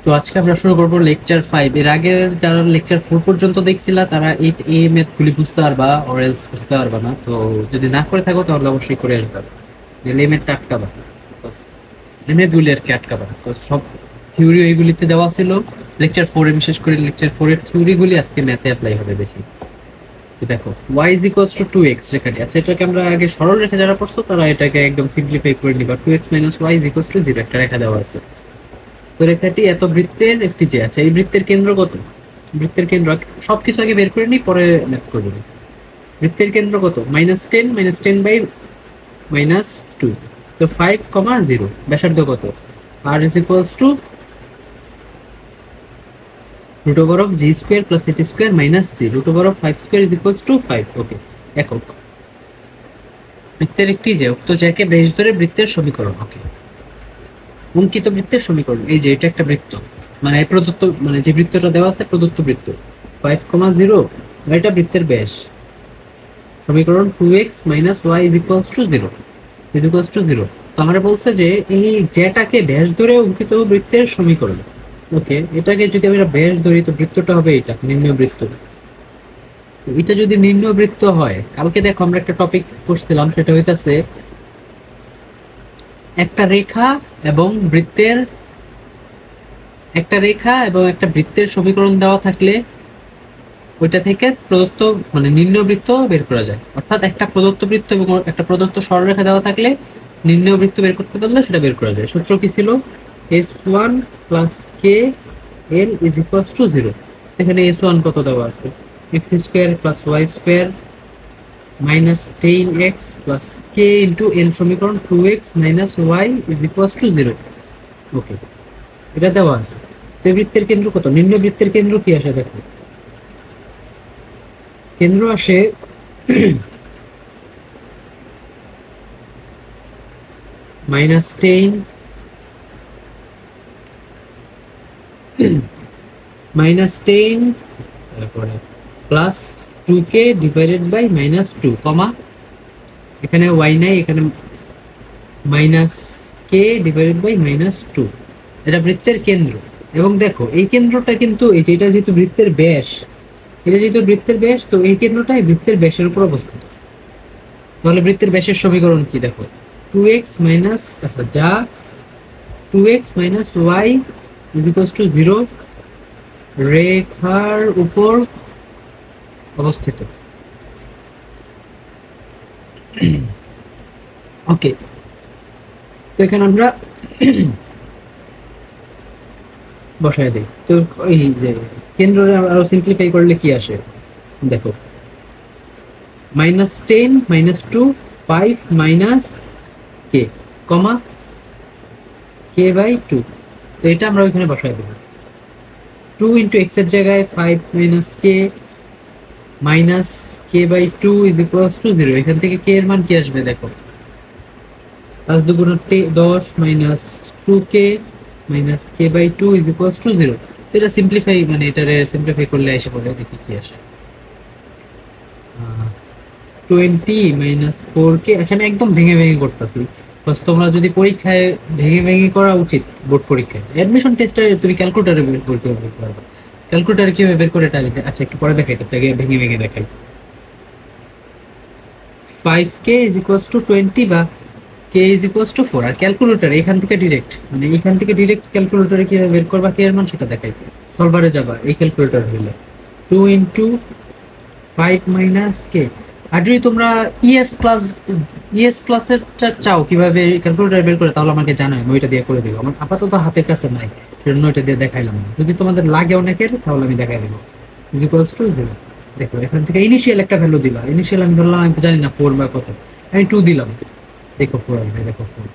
তো আজকে আমরা শুরু করবো লেকচার 5। এর আগের যারা লেকচার 4 পর্যন্ত দেখছিলা তারা 8A ম্যাথ গুলি বুঝতে পারবা, অর এলস বুঝতে পারবা না। তো যদি না করে থাকো তাহলে অবশ্যই করে আসবা, নাহলে এই ম্যাথটা আটকাবা। এই ম্যাথ গুলি আর কি আটকাবা। তো সব থিওরি এইগুলিতে দেওয়া ছিল লেকচার 4 এ, বিশেষ করে লেকচার 4 এর থিওরি গুলি আজকে ম্যাথে অ্যাপ্লাই হবে বেশি। তো দেখো y is equals to 2x রেখাটি, আচ্ছা এটাকে আমরা আগে সরল রেখা যারা পড়ছো তারা এটাকে একদম সিম্পলিফাই করে নিবা। 2x minus y is equals to 0 একটা রেখা দেওয়া আছে। তো রেখাটি এত বৃত্তের একটি যে, আচ্ছা এই বৃত্তের কেন্দ্র কত? বৃত্তের কেন্দ্র সবকিছু আগে বের করে নিই, পরে ম্যাথ করবো। বৃত্তের কেন্দ্র কত? -10 -10/-2। তো 5,0। ব্যাসার্ধ কত? r is equals to √g² + at² - c √5² is equals to 5। ওকে, একক। বৃত্তের একটি যে উক্ত জ্যাকে বেশ ধরে বৃত্তের সমীকরণ। ওকে, অঙ্কিত বৃত্তের সমীকরণ। এই যে এটা একটা বৃত্ত, মানে প্রদত্ত, মানে যে বৃত্তটা দেওয়া আছে প্রদত্ত বৃত্ত 5,0, এটা বৃত্তের ব্যাস। সমীকরণ 2x - y = 0 তো আমরা বলছে যে এই যেটাকে ব্যাস ধরে অঙ্কিত বৃত্তের সমীকরণ। ওকে, এটাকে যদি আমরা ব্যাস ধরি তো বৃত্তটা হবে এটা নির্ণয় বৃত্ত। এটা যদি নির্ণয় বৃত্ত হয়, কালকে দেখো আমরা একটা টপিক পড়ছিলাম, সেটা হইতাছে একটা রেখা এবং বৃত্তের একটা বৃত্তের সমীকরণ দেওয়া থাকলে ওইটা থেকে প্রদত্ত মানে নির্ণয় বৃত্ত বের করা যায়। অর্থাৎ একটা প্রদত্ত বৃত্ত এবং একটা প্রদত্ত সরলরেখা দেওয়া থাকলে নির্ণয় বৃত্ত বের করতে পারলে সেটা বের করা যায়। সূত্র কি ছিল? s1 + kl = 0। এখানে s1 কত দেওয়া আছে? x² + y² - 10x + k × l সমীকরণ 2x - y = 0। ওকে, এটা দেওয়া আছে। তো বৃত্তের কেন্দ্র কত? নির্ণয় বৃত্তের কেন্দ্র কি আসে দেখো, কেন্দ্র আসে -10 তারপরে +2k / -2, এখানে y নাই, এখানে -k / -2। এটা বৃত্তের কেন্দ্র। এবং দেখো এই কেন্দ্রটা কিন্তু এই যে এটা যেহেতু বৃত্তের ব্যাস, তো এই কেন্দ্রটাই বৃত্তের ব্যাসের উপর অবস্থিত। তাহলে বৃত্তের ব্যাসের সমীকরণ কি দেখো, 2x মাইনাস, আচ্ছা যা 2x - y = 0 রেখার উপর অবস্থিত। ওকে, তো এখানে আমরা বসায় দিই। তো এই যে কেন্দ্র আরো সিম্পলিফাই করলে কি আসে দেখো, -10 - 2 5 - k, k/2। তো এটা আমরা ওইখানে বসায় দেব। 2 × x এর জায়গায় 5 - k -k/2 = 0। এখান থেকে k এর মান কি আসবে দেখো, 5 × 2 = 10 - 2k -k/2 = 0। তো এটা সিম্পলিফাই, মানে এটারে সিম্পলিফাই করলে এসে পড়ে, দেখি কি আসে, 20 - 4k। আচ্ছা আমি একদম ভেঙে ভেঙে করতেছি, তোমরা যদি পরীক্ষায় ভেঙে ভেঙে করা উচিত। বোর্ড পরীক্ষায় অ্যাডমিশন টেস্টে তুমি ক্যালকুলেটরে বের করতে পারবে। ক্যালকুলেটরে কিভাবে বের করে এটা লিখে, আচ্ছা একটু পরে দেখাইতেছে, আগে ভেঙে ভেঙে দেখাই। 5k = 20 বা k = 4। আর ক্যালকুলেটর এখান থেকে ডিরেক্ট, মানে এখান থেকে ডিরেক্ট ক্যালকুলেটরে কিভাবে বের করবা কে এর মান সেটা দেখাই। সলভারে যাবা, এই ক্যালকুলেটর হইলে 2 × 5 - k। আর যদি তোমরা ইএস প্লাসের চাও কিভাবে ক্যালকুলেটর বের করে, তাহলে আমাকে জানাই, আমি ওইটা দিয়ে করে দেবো। আমার আপাতত হাতের কাছে নাই, সেজন্য ওইটা দিয়ে দেখাইলাম না। যদি তোমাদের লাগে অনেকের, তাহলে আমি দেখাই দেবো। = 0। দেখো এখান থেকে ইনিশিয়াল একটা ভ্যালু দিবা। ইনিশিয়াল আমি ধরলাম, আমি তো জানি না 4 বা কত, আমি 2 দিলাম। দেখো 4 আসবে, দেখো 4।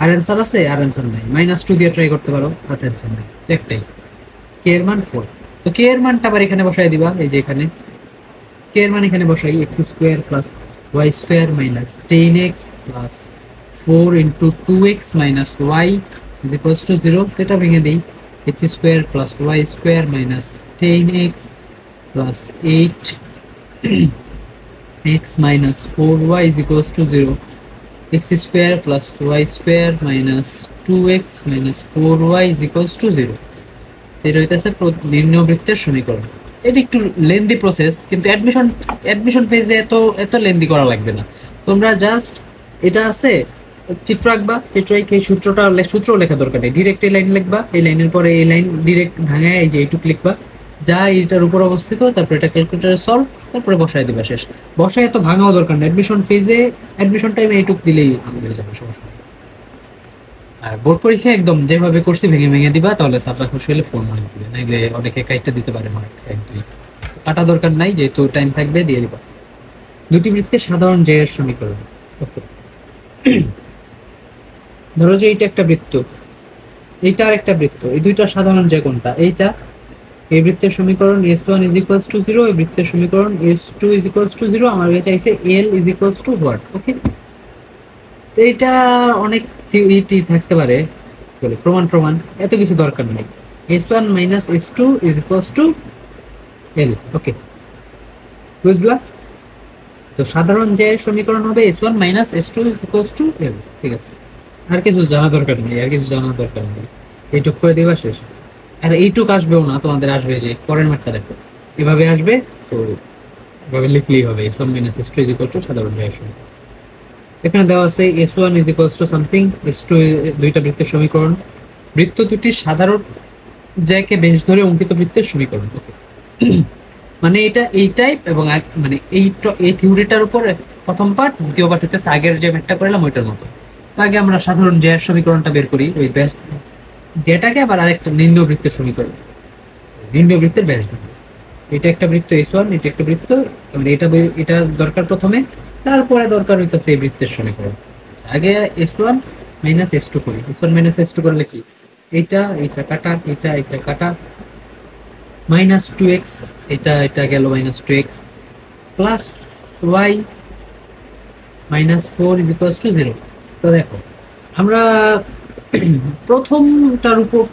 আর অ্যান্সার আছে? আর অ্যান্সার নাই। -2 দিয়ে ট্রাই করতে পারো, আর অ্যান্সার নাই, একটাই। কে এর মান 4। তো কে এর মানটা আবার এখানে বসাই দিবা, এই যে এখানে কে এর মান এখানে বসাই, x² + y² - 10x + 4 × 2x - y = 0। এটা ভেঙে দিই, x² + y² - 10x + 8 x - 4y = 0। x² + y² - 2x - 4y = 0। এটা হইতেছে নির্ণয় বৃত্তের সমীকরণ। এটা একটু লেন্দি প্রসেস, কিন্তু অ্যাডমিশন ফেজে এত লেন্দি করা লাগবে না। তোমরা জাস্ট এটা আছে চিত্র আঁকবা, চিত্র এঁকে সূত্র লেখা দরকার নেই, ডিরেক্ট এই লাইন লিখবা, এই লাইনের পরে এই লাইন ডিরেক্ট ভাঙায় এই যে এইটুক লিখবা যা এটার উপর অবস্থিত, তারপর এটা ক্যালকুলেটরে সলভ, তারপরে বসায় দিবা, শেষ। বসায় এত ভাঙাও দরকার নেই, অ্যাডমিশন টাইমে এইটুক দিলেই হয়ে যাবে, সমস্যা নেই। আর বোর্ড পরীক্ষা একদম যেভাবে করছি ভেঙে ভেঙে দিবা, তাহলে সাফা খুশি হলে ফোন মারি দিবে, নাইলে অনেকে কাইটটা দিতে পারে মার্ক এক দুই, কাটা দরকার নাই, যেহেতু টাইম থাকবে দিয়ে দিবা। দুটি বৃত্তের সাধারণ জ্যায়ের সমীকরণ। ওকে, ধরো যে এইটা একটা বৃত্ত, এইটা আর একটা বৃত্ত, এই দুইটা সাধারণ জ্যা কোনটা? এইটা। এই বৃত্তের সমীকরণ s1 is equals to 0, এই বৃত্তের সমীকরণ s2 is equals to 0, আমার কাছে চাইছে l is equals to what? ওকে, তো এটা অনেক ইটি থাকতে পারে, বলে প্রমাণ এত কিছু দরকার নেই। s1 minus s2 is equals to l। ওকে, বুঝলা? তো সাধারণ যে সমীকরণ হবে s1 minus s2 is equals to l। ঠিক আছে, আর কিছু জানা দরকার নেই, এইটুক করে দিবা, শেষ। আর এইটুক আসবেও না, তোমাদের আসবে যে পরের মাত্রা দেখো এভাবে আসবে, তো এভাবে লিখলেই হবে s1 minus s2 is equal to সাধারণ জ্যায়ের সমীকরণ। এখানে দেওয়া আছে s1 is equals to something, s2 দুইটা বৃত্তের সমীকরণ, বৃত্ত দুটির সাধারণ জ্যাকে বেশ ধরে অঙ্কিত বৃত্তের সমীকরণ। মানে এটা এই টাইপ, এবং মানে এই থিওরিটার উপর প্রথম পার্ট, দ্বিতীয় পার্ট হচ্ছে আগের যে ম্যাথটা করলাম ওইটার মতো। আগে আমরা সাধারণ জ্যায়ের সমীকরণটা বের করি, ওই যেটাকে আবার আরেকটা নির্ণয় বৃত্তের সমীকরণ, নির্ণয় বৃত্তের ব্যাস। এটা একটা বৃত্ত s1, এটা একটা বৃত্ত, মানে এটা দরকার প্রথমে, তারপরে দরকার হইতেছে এই বৃত্তের সমীকরণ। আগে s1 minus s2 করি, s1 minus s2 করলে কি, এটা কাটা, এটা কাটা, মাইনাস 2x, এটা গেল minus 2x, plus y minus 4 is equals to 0। তো দেখো আমরা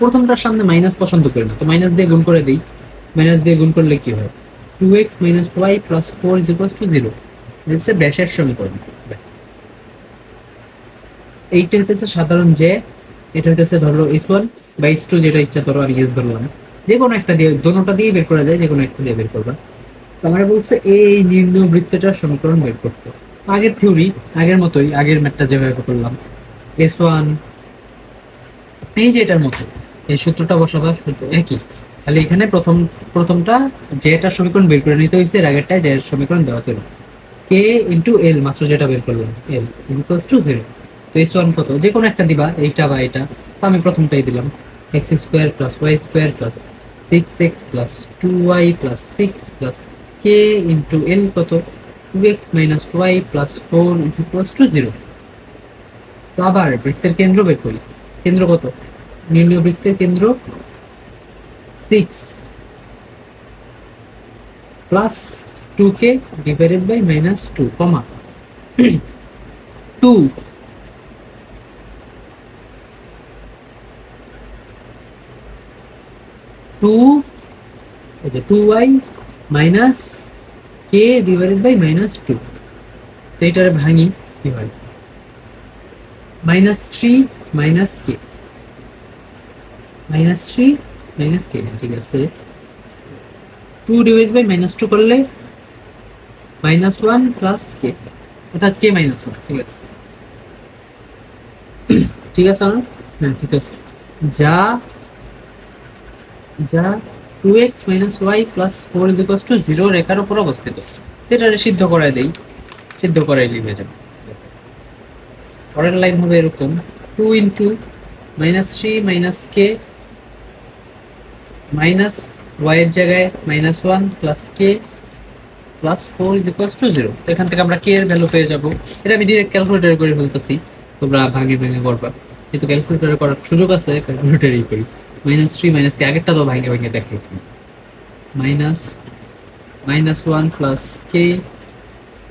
প্রথমটার সামনে মাইনাস পছন্দ করি না, তো মাইনাস দিয়ে গুণ করে দিই। মাইনাস দিয়ে গুণ করলে কি হয়? 2x minus y plus 4 is equals to 0। হচ্ছে ব্যাসের সমীকরণ। এইটা হচ্ছে সাধারণ যে, এটা হচ্ছে ধরো s1 বা s2, যেটা ইচ্ছা ধরো, আমি s ধরলাম, যে কোনো একটা দিয়ে, দোনোটা দিয়ে বের করা যায়, যে কোনো একটা দিয়ে বের করবা। তো আমরা বলছে এই নির্ণয় বৃত্তটার সমীকরণ বের করতে। আগের থিওরি, আগের মতোই, আগের ম্যাথটা যেভাবে করলাম, s1 এই যে এটার মতো, এই সূত্রটা বসাবা, একই, খালি এখানে প্রথমটা যেটার সমীকরণ বের করে নিতে হয়েছে, এর আগেরটায় যে সমীকরণ দেওয়া ছিল k ইন্টু l, মাত্র যেটা বের করলাম, l ইকুয়ালস টু 0। তো s1 কত, যে কোনো একটা দিবা, এইটা বা এটা, তো আমি প্রথমটাই দিলাম, x square plus y square plus 6x plus 2y plus 6 plus k into l কত, 2x minus y plus 4 is equals to 0। তো আবার বৃত্তের কেন্দ্র বের করি, কেন্দ্র কত, নির্ণয় বৃত্তের কেন্দ্র 6 plus 2k divided by minus 2 comma 2 এই যে 2y minus k divided by minus 2। তো এটারে ভাঙি, কি হয়, minus 3 minus k, minus 3 minus k, ঠিক আছে। 2 ডিভাইড বাই মাইনাস 2 করলে মাইনাস 1 প্লাস k, অর্থাৎ k মাইনাস 1। ঠিক আছে, ঠিক আছে, হ্যাঁ ঠিক আছে, যা 2x minus y plus 4 is equals to 0 রেখার উপর অবস্থিত। এটা সিদ্ধ করাই দেই, সিদ্ধ করাই লিখে যাব। পরের লাইন হবে এরকম, 2 into minus 3 minus k minus y এর জায়গায় minus 1 plus k plus 4 is equals to 0। তো এখান থেকে আমরা k এর ভ্যালু পেয়ে যাব। এটা আমি ডিরেক্ট ক্যালকুলেটরে করে ফেলতেছি, তোমরা ভাঙে ভেঙে করবা, কিন্তু ক্যালকুলেটরে করার সুযোগ আছে, ক্যালকুলেটরেই করি। মাইনাস 3 মাইনাস k, আগেরটা তো ভাঙে ভাঙে দেখো, minus 1 plus k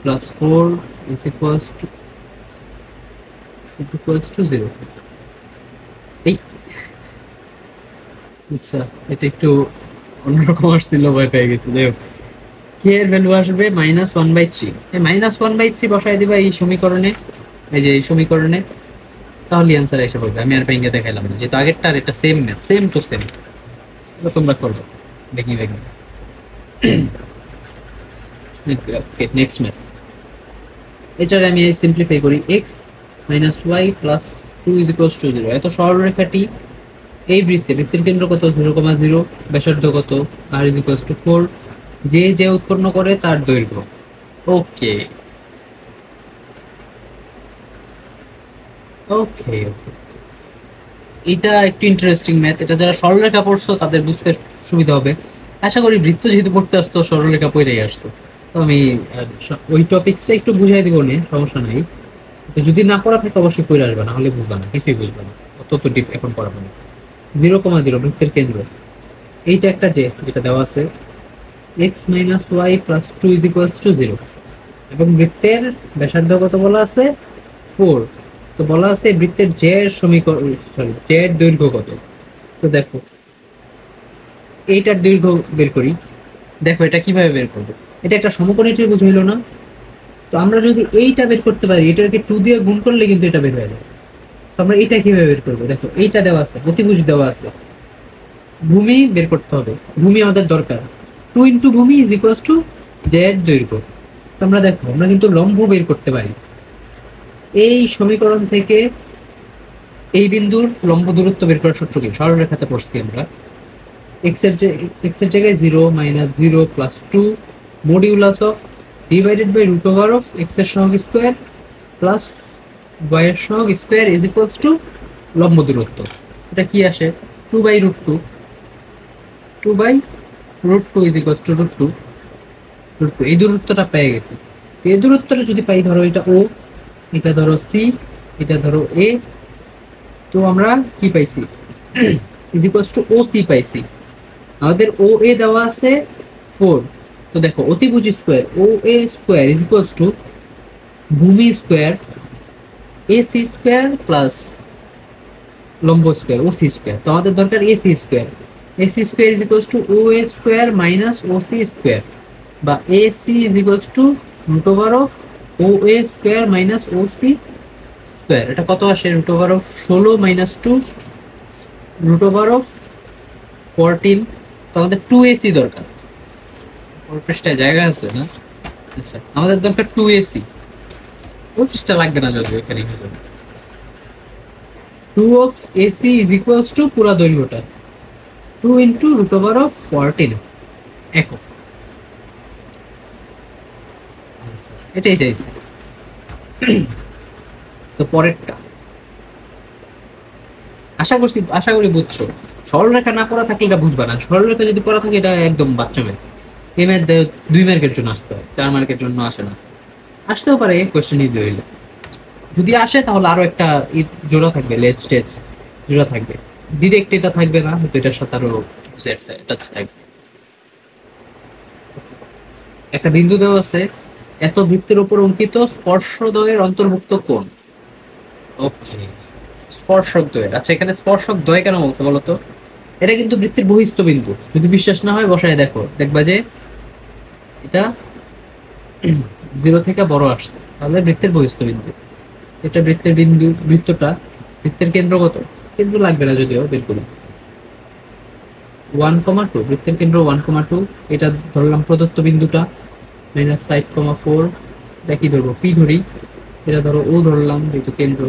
plus 4 is equals to 0। এই আচ্ছা, এটা একটু অন্যরকম আসছিল, ভয় পেয়ে গেছি। যাই হোক, k এর ভ্যালু আসবে মাইনাস 1/3। এই মাইনাস 1/3 বসাই দিবা এই সমীকরণে, এই যে এই সমীকরণে, তাহলে অ্যান্সার এসে পড়বে। আমি আর ভেঙে দেখাইলাম না, যেহেতু আগেরটা আর এটা same math, same to same. এটা তোমরা করবে, দেখি দেখি। Okay, next math. এটার আমি সিম্পলিফাই করি, x minus y plus two is equals to zero. এত সরলরেখাটি এই বৃত্তের কেন্দ্র কত, 0,0, ব্যাসার্ধ কত, আর ইজ ইকুয়ালস টু 4, যে উৎপন্ন করে তার দৈর্ঘ্য। ওকে ওকে ওকে, এটা একটু ইন্টারেস্টিং ম্যাথ। এটা যারা সরলরেখা পড়ছো তাদের বুঝতে সুবিধা হবে। আশা করি বৃত্ত যেহেতু পড়তে আসছো, সরলরেখা পড়েই আসছো, তো আমি ওই টপিক্সটা একটু বুঝাই দিব, নিয়ে সমস্যা নাই। তো যদি না পড়া থাকে অবশ্যই পড়ে আসবে, না হলে বুঝবা না, কিছুই বুঝবা না, তত ডিপ এখন পড়াবো না। 0,0 বৃত্তের কেন্দ্র, এইটা একটা যেটা দেওয়া আছে, x minus y plus two is equals to zero, এবং বৃত্তের ব্যাসার্ধ কত বলা আছে, 4। তো বলা আছে বৃত্তের সমীকরণ, সরি দৈর্ঘ্য কত। তো দেখো এইটার দৈর্ঘ্য বের করি। দেখো এটা কিভাবে বের করবো, এটা একটা সমকোণী ত্রিভুজ হইলো না? তো আমরা যদি এইটা বের করতে পারি, এটাকে 2 দিয়ে গুণ করলে কিন্তু এটা বের হয়ে যাবে। তো আমরা এটা কিভাবে বের করবো, দেখো এইটা দেওয়া আছে, অতিভুজ দেওয়া আছে, ভূমি বের করতে হবে, ভূমি আমাদের দরকার। 2 ইন্টু ভূমি ইজ ইকুয়ালস টু জেড দৈর্ঘ্য। তো আমরা দেখো আমরা কিন্তু লম্ব বের করতে পারি। এই সমীকরণ থেকে এই বিন্দুর লম্ব দূরত্ব বের করার সূত্র কি, সরলরেখাতে পড়ছি আমরা। এক্স এর জায়গায় 0 minus 0 plus 2 modulus of divided by root over of x এর সহগ স্কোয়ার প্লাস ওয়াই এর সহগ স্কোয়ার ইজ ইকুয়ালস টু লম্ব দূরত্ব। এটা কি আসে, 2 by root two, 2 by root two is equals to root two. এই দূরত্বটা পেয়ে গেছি। তো এই দূরত্বটা যদি পাই, ধরো এটা ও, এটা ধরো সি, এটা ধরো এ, তো আমরা কি পাইছি, is equals to O C পাইছি। আমাদের ও এ দেওয়া আছে 4। তো দেখো অতিভুজ square O A square is equals to ভূমি square A C square plus লম্ব স্কোয়ার ও সি স্কোয়ার। তো আমাদের দরকার A C square. A C square is equals to O A square minus O C square, বা A C is equals to root over of O A square minus O C square. এটা কত আসে, root over of 16 minus 2 root over of 14। তো আমাদের 2ac দরকার, পৃষ্ঠায় জায়গা আছে না? আচ্ছা, আমাদের দরকার 2ac, ওই পৃষ্ঠা লাগবে না, যদি এখানে 2 of AC is equals two পুরা দৈর্ঘ্যটা 2 ইন্টু রুট ওভার অফ 14 একক। এটাই চাইছি। তো পরেরটা আশা করি বুঝছো। সরলরেখা না পড়া থাকলে এটা বুঝবা না, সরলরেখা যদি পড়া থাকে এটা একদম বাচ্চা ম্যাথ। এই ম্যাথ 2 মার্কের জন্য আসতে হয়, 4 মার্কের জন্য আসে না। আসতেও পারে কোয়েশ্চেন ইজি হইলে, যদি আসে তাহলে আরো একটা জোড়া থাকবে, লেজ টেজ জোড়া থাকবে, ডিরেক্ট এটা থাকবে না, হয়তো এটার সাথে আরো টাচ থাকবে। একটা বিন্দু দেওয়া আছে, এত বৃত্তের উপর অঙ্কিত স্পর্শদ্বয়ের অন্তর্ভুক্ত কোণ। ওকে, স্পর্শক দ্বয়ের, আচ্ছা এখানে স্পর্শক দ্বয় কেন বলছে বলতো? এটা কিন্তু বৃত্তের বহিস্থ বিন্দু, যদি বিশ্বাস না হয় বসায় দেখো, দেখবা যে এটা 0 থেকে বড় আসছে, তাহলে বৃত্তের বহিস্থ বিন্দু। এটা বৃত্তের বিন্দু, বৃত্তের কেন্দ্র কত, কেন্দ্র লাগবে না যদিও, বের করি 1,2, বৃত্তের কেন্দ্র 1,2। এটা ধরলাম প্রদত্ত বিন্দুটা -5,4, এটা কি ধরবো, পি ধরি, এটা ধরো ও ধরলাম যেহেতু কেন্দ্র।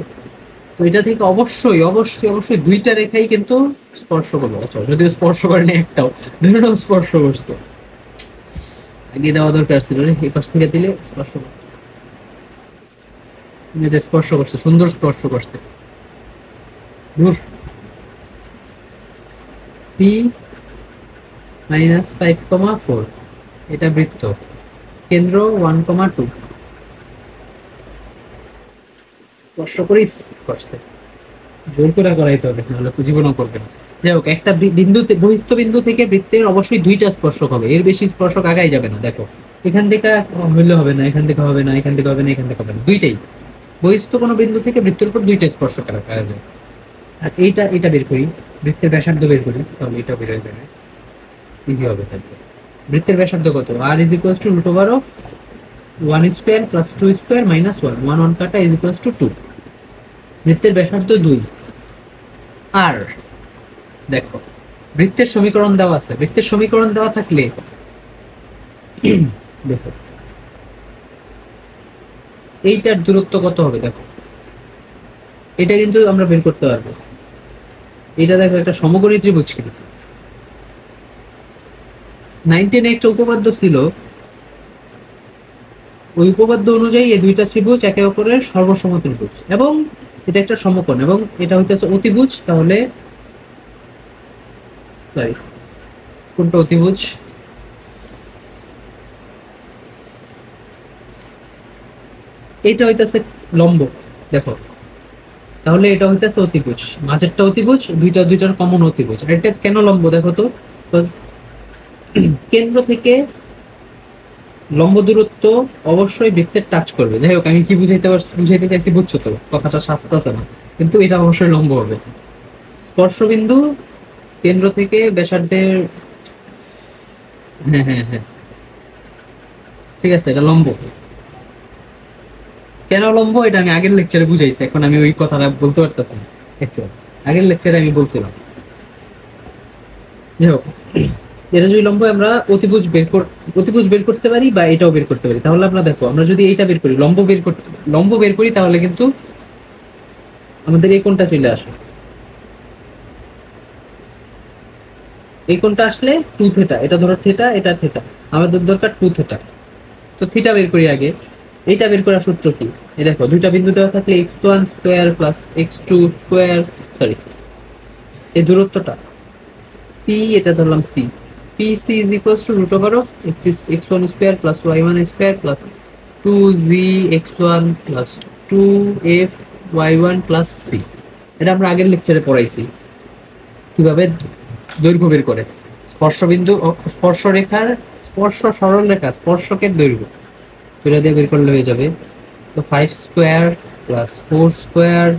তো এটা থেকে অবশ্যই অবশ্যই অবশ্যই দুইটা রেখাই কিন্তু স্পর্শ করবো। আচ্ছা যদিও স্পর্শ করেনি একটাও, দুটোটাও স্পর্শ করছে, আগে দেওয়া দরকার ছিল রে, এই পাশ থেকে দিলে স্পর্শ স্পর্শ করছে, সুন্দর স্পর্শ করছে। পি -5,4, এটা বৃত্ত, কেন্দ্র 1,2, স্পর্শ করিস করছে, জোর করে করাইতে হবে, নাহলে জীবনও করবে না। যাই হোক, একটা বিন্দুতে, বহিস্থ বিন্দু থেকে বৃত্তের অবশ্যই দুইটা স্পর্শক হবে, এর বেশি স্পর্শক আগাই যাবে না। দেখো এখান থেকে হইলে হবে না, এখান থেকে হবে না, এখান থেকে হবে না, এখান থেকে হবে না, দুইটাই বহিস্থ কোনো বিন্দু থেকে বৃত্তের উপর দুইটা স্পর্শক আঁকা যাবে। আর এটা বের করি, বৃত্তের ব্যাসার্ধ বের করি, তাহলে এটা বের হয়ে যাবে, ইজি হবে। থাকবে বৃত্তের ব্যাসার্ধ কত, R is equals to root over of 1 square plus 2 square minus 1, 1 কাটা ইজ ইকুয়ালস টু 2। বৃত্তের ব্যাসার্ধ 2, আর দেখো বৃত্তের সমীকরণ দেওয়া আছে, বৃত্তের সমীকরণ দেওয়া থাকলে দেখো এইটার দূরত্ব কত হবে, দেখো এটা কিন্তু আমরা বের করতে পারবো। এটা দেখো একটা সমকোণী ত্রিভুজ, কিন্তু 19 একটা উপপাদ্য ছিল, ওই উপপাদ্য অনুযায়ী এই দুইটা ত্রিভুজ একে অপরের সর্বসম ত্রিভুজ, এবং এটা একটা সমকোণ, এবং এটা হইতেছে অতিভুজ। তাহলে সরি, কোনটা অতিভুজ? এইটা হইতেছে লম্ব, দেখো তাহলে এটা হইতেছে অতিভুজ, মাঝেরটা অতিভুজ, দুইটার কমন অতিভুজ। আর এটা কেন লম্ব দেখো তো, কেন্দ্র থেকে লম্ব দূরত্ব অবশ্যই বৃত্তের টাচ করবে। যাই হোক, আমি কি বুঝাইতে চাইছি বুঝছো তো, কথাটা শাস্ত আছে না, কিন্তু এটা অবশ্যই লম্ব হবে। স্পর্শবিন্দু কেন্দ্র থেকে ব্যাসার্ধের, হ্যাঁ হ্যাঁ হ্যাঁ ঠিক আছে, এটা লম্ব। কেন লম্ব এটা আমি আগের লেকচারে বুঝাইছি, এখন আমি ওই কথাটা বলতে পারতেছি না। একটু আগের লেকচারে আমি বলছিলাম। যাই হোক, এটা যদি লম্ব, আমরা অতিভুজ বের করতে পারি বা এটাও বের করতে পারি। তাহলে আমরা দেখো, আমরা যদি এইটা বের করি, লম্ব বের করি, তাহলে কিন্তু আমাদের এই কোণটা চলে আসে। এই কোণটা আসলে 2 থিটা, এটা ধরো থিটা, এটা থিটা, আমাদের দরকার 2 থিটা। তো থিটা বের করি আগে। এইটা বের করার সূত্র কি? এই দেখো, দুইটা বিন্দু দেওয়া থাকলে x1 square plus x2 square, sorry এই দূরত্বটা p, এটা ধরলাম c, PC is equals to root over of x1 square plus y1 square plus 2z x1 plus 2f y1 plus c। এটা আমরা আগের লেকচারে পড়াইছি কিভাবে দৈর্ঘ্য বের করে, স্পর্শবিন্দু ও স্পর্শরেখার, সরল রেখা স্পর্শকের দৈর্ঘ্য এটা দিয়ে বের করলে হয়ে যাবে। তো 5 square plus 4 square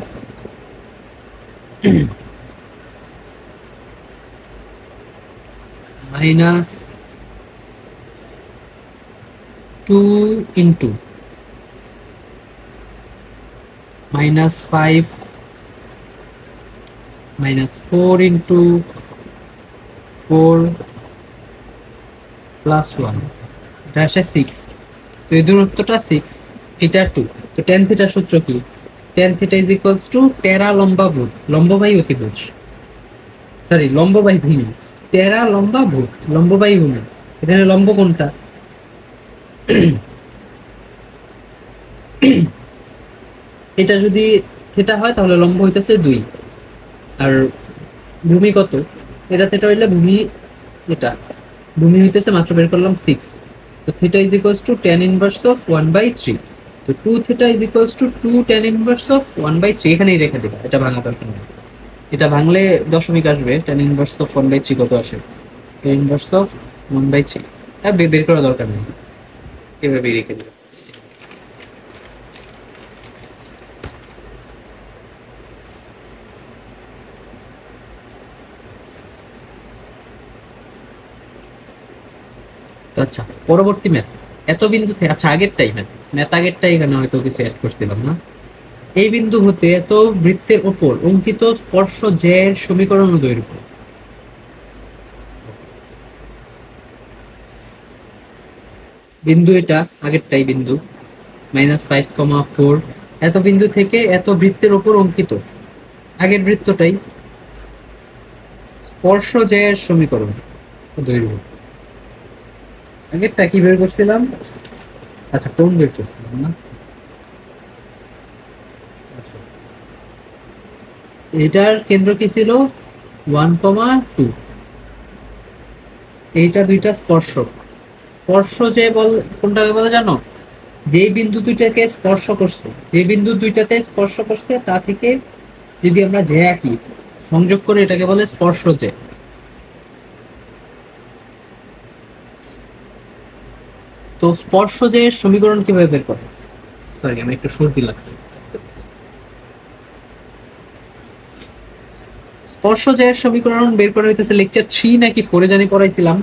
minus 2 into minus 5 minus 4 into 4 plus 1, এটা আসে 6। তো এই দূরত্বটা 6, এটা 2। তো tan থিটার সূত্র কি? tan theta is equals two টেরা লম্বা ভূত, লম্ব বাই অতিভুজ, সরি লম্ব বাই ভূমি, টেরা লম্বা ভূত, লম্ব বাই ভূমি। এখানে লম্ব কোনটা? এটা যদি থিটা হয় তাহলে লম্ব হইতেছে 2, আর ভূমি কত? এটা থিটা হইলে ভূমি, এটা ভূমি হইতেছে মাত্র বের করলাম 6। তো theta is equals two tan inverse of 1/3। তো 2 theta is equals to 2 tan inverse of 1/3, এখানেই রেখে দিবা, এটা ভাঙা দরকার নেই। এটা ভাঙলে দশমিক আসবে, tan ইনভার্স অফ 1/3 কত আসে? tan ইনভার্স অফ 1/3, হ্যাঁ বের করা দরকার নেই, এভাবে রেখে দিবা। আচ্ছা, পরবর্তী ম্যাথ, এত বিন্দু থেকে, আচ্ছা আগেরটাই ম্যাথ আগেরটাই, এখানে হয়তো কিছু অ্যাড করছিলাম না। এই বিন্দু হতে এত বৃত্তের ওপর অঙ্কিত স্পর্শ জ্যা এর সমীকরণ ও দৈর্ঘ্য। বিন্দু এটা আগেরটাই বিন্দু -5,4, এত বিন্দু থেকে এত বৃত্তের ওপর অঙ্কিত, আগের বৃত্তটাই, স্পর্শ জ্যা এর সমীকরণ ও দৈর্ঘ্য। আগেরটা কি বের করছিলাম? আচ্ছা কোণ বের করছিলাম না, এটার কেন্দ্র কি ছিল? 1,2। এইটা দুইটা স্পর্শক, স্পর্শ যে কোনটাকে বলে জানো? যে বিন্দু দুইটাকে স্পর্শ করছে, যে বিন্দু দুইটাতে স্পর্শ করছে তা থেকে যদি আমরা যে আঁকি, সংযোগ করে, এটাকে বলে স্পর্শ যে। তো স্পর্শ যে সমীকরণ কিভাবে বের করে? সরি আমি একটু সর্দি লাগছে। স্পর্শ যে সমীকরণ বের করা হইতেছে লেকচার 3 নাকি 4 জানি পড়াইছিলাম।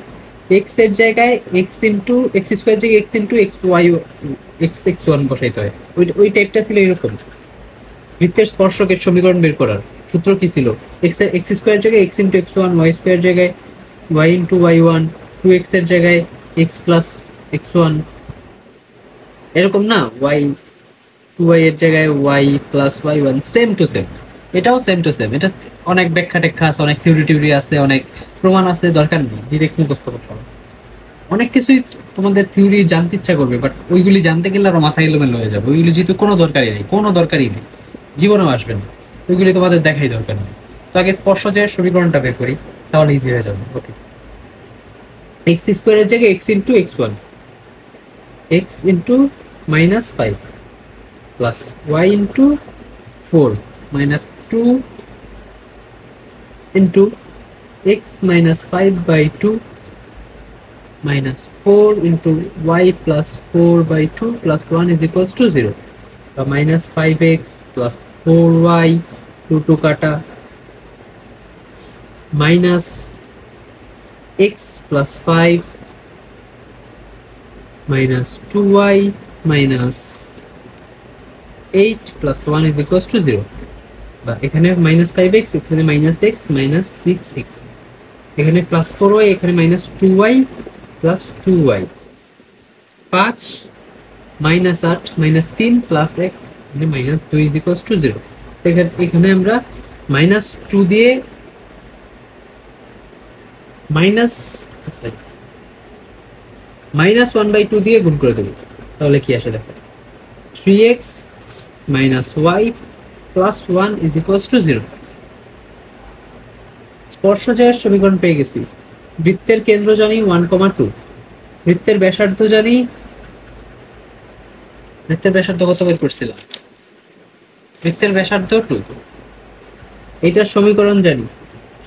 x এর জায়গায় x ইনটু x স্কয়ার জায়গায় x into x y x1 বসাইতে হয়, ওই টাইপটা ছিল এরকম, বৃত্তের স্পর্শকের সমীকরণ বের করার। সূত্র কি ছিল? এক্স স্কোয়ার জায়গায় x into x one, Y square জায়গায় Y into Y one, two X এর জায়গায় এক্স প্লাস এক্স ওয়ান, এরকম না? ওয়াই টু ওয়াই এর জায়গায় y plus y one, same to same. এটাও সেম টু সেম। এটা অনেক ব্যাখ্যা টেখ্যা আছে, অনেক থিওরি টিউরি আছে, অনেক প্রমাণ আছে, দরকার নেই, ডিরেক্ট মুখস্থ করতে হবে। অনেক কিছুই তোমাদের থিওরি জানতে ইচ্ছা করবে, বাট ওইগুলি জানতে গেলে আরো মাথা এলোমেলো হয়ে যাবে। ওইগুলি যেহেতু কোনো দরকারই নেই, কোনো দরকারই নেই, জীবনেও আসবে না, ওইগুলি তোমাদের দেখাই দরকার নেই। তো আগে স্পর্শজয়ের সমীকরণটা বের করি, তাহলে ইজি হয়ে যাবে। ওকে, এক্স স্কোয়ারের জায়গায় x into x one, x into minus five plus y into four minus two into x minus five by two minus 4 into y plus 4 by 2 plus 1 is equals to 0. Minus 5x plus 4y 2 kata minus x plus 5 minus 2y minus 8 plus 1 is equals to 0. এখানে minus 5x, এখানে minus x minus 6x, এখানে plus 4y, এখানে minus 2y plus 2y, 5 minus 8 minus 3 plus 1 মানে minus 2 is equals to 0। এখানে আমরা minus 2 দিয়ে minus 1/2 দিয়ে গুণ করে দেব, তাহলে কি আসে দেখো, 3x minus y plus 1 is equals to 0। স্পর্শজয়ের সমীকরণ পেয়ে গেছি। বৃত্তের কেন্দ্র জানি 1,2, বৃত্তের ব্যাসার্ধ জানি, বৃত্তের ব্যাসার্ধ কত বের করছিলাম? বৃত্তের ব্যাসার্ধ 2। এইটার সমীকরণ জানি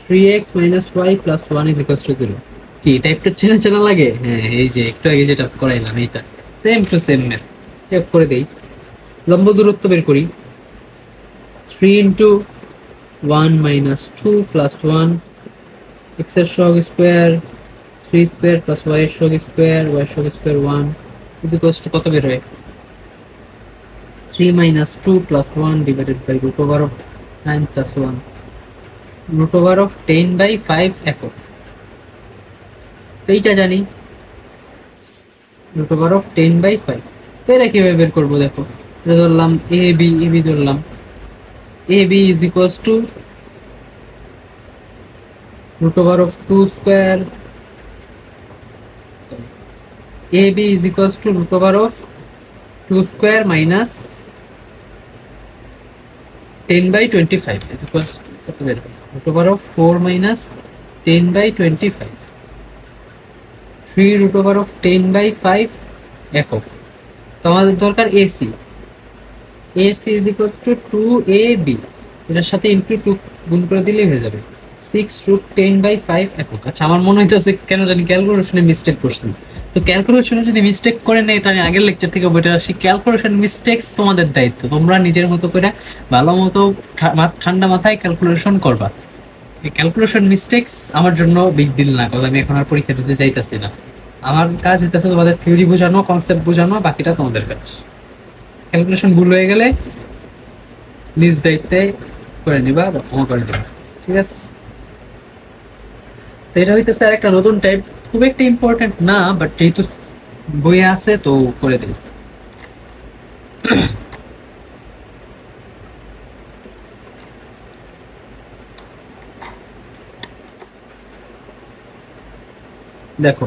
3x minus y plus 1 is equals to 0। কি টাইপটা চেনা চেনা লাগে? হ্যাঁ, এই যে একটু আগে যেটা করাইলাম, এইটা same to same math. Check করে দেই, লম্ব দূরত্ব বের করি। 3 into 1 minus 2 plus 1, x এর সহগ স্কয়ার 3 স্কয়ার প্লাস y এর সহগ স্কয়ার, y এর সহগ স্কয়ার 1 is equals to কত বের হয়? 3 minus 2 plus 1 divided by root over of 9 plus 1, root over of 10/5 একক। তো এইটা জানি root over of 10/5। তো এটা কিভাবে বের করবো? দেখো, এটা ধরলাম a b ধরলাম, ab is equals to root over of 2 square, ab is equals to root over of 2 square minus 10/25 is equals to কত বের হবে? root over of 4 minus 10/25, 3 root over of 10/5 একক। তো আমাদের দরকার ac, ac is equals to 2ab, এটার সাথে into 2 গুণ করে দিলেই হয়ে যাবে 6 root 10/5 একক। আচ্ছা, আমার মনে হইতেছে কেন জানি ক্যালকুলেশনে মিস্টেক করছি। তো ক্যালকুলেশনে যদি মিস্টেক করে নেই, এটা আমি আগের লেকচার থেকে বলে আসি, ক্যালকুলেশন মিস্টেকস তোমাদের দায়িত্ব, তোমরা নিজের মতো করে ভালো মতো ঠান্ডা মাথায় ক্যালকুলেশন করবা। এই ক্যালকুলেশন মিস্টেকস আমার জন্য বিগ ডিল না, কারণ আমি এখন আর পরীক্ষা দিতে চাইতেছি না। আমার কাজ হইতেছে তোমাদের থিওরি বোঝানো, কনসেপ্ট বোঝানো, বাকিটা তোমাদের কাজ। ক্যালকুলেশন ভুল হয়ে গেলে নিজ দায়িত্বে করে নিবা বা ক্ষমা করে নিবা, ঠিক আছে? তো এটা হইতেছে আর একটা নতুন টাইপ, খুব একটা ইম্পর্টেন্ট না, বাট যেহেতু বইয়ে আছে তো করে দিই। দেখো,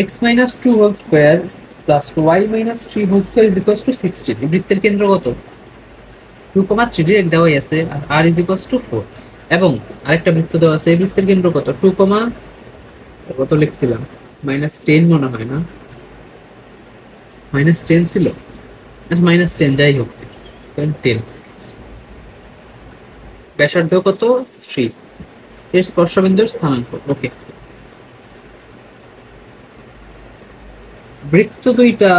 x minus 2 whole square plus y minus 3 whole square is equals to 16। বৃত্তের কেন্দ্র কত? 2,3 ডিরেক্ট দেওয়াই আছে, আর r is equals to 4। এবং আরেকটা বৃত্ত দেওয়া আছে, এই বৃত্তের কেন্দ্র কত? 2, কত লিখছিলাম? -10 মনে হয় না, -10 ছিল, আচ্ছা -10 যাই হোক, 10। ব্যাসার্ধ কত? 3। এর স্পর্শবিন্দুর স্থানাঙ্ক। ওকে, বৃত্ত দুইটা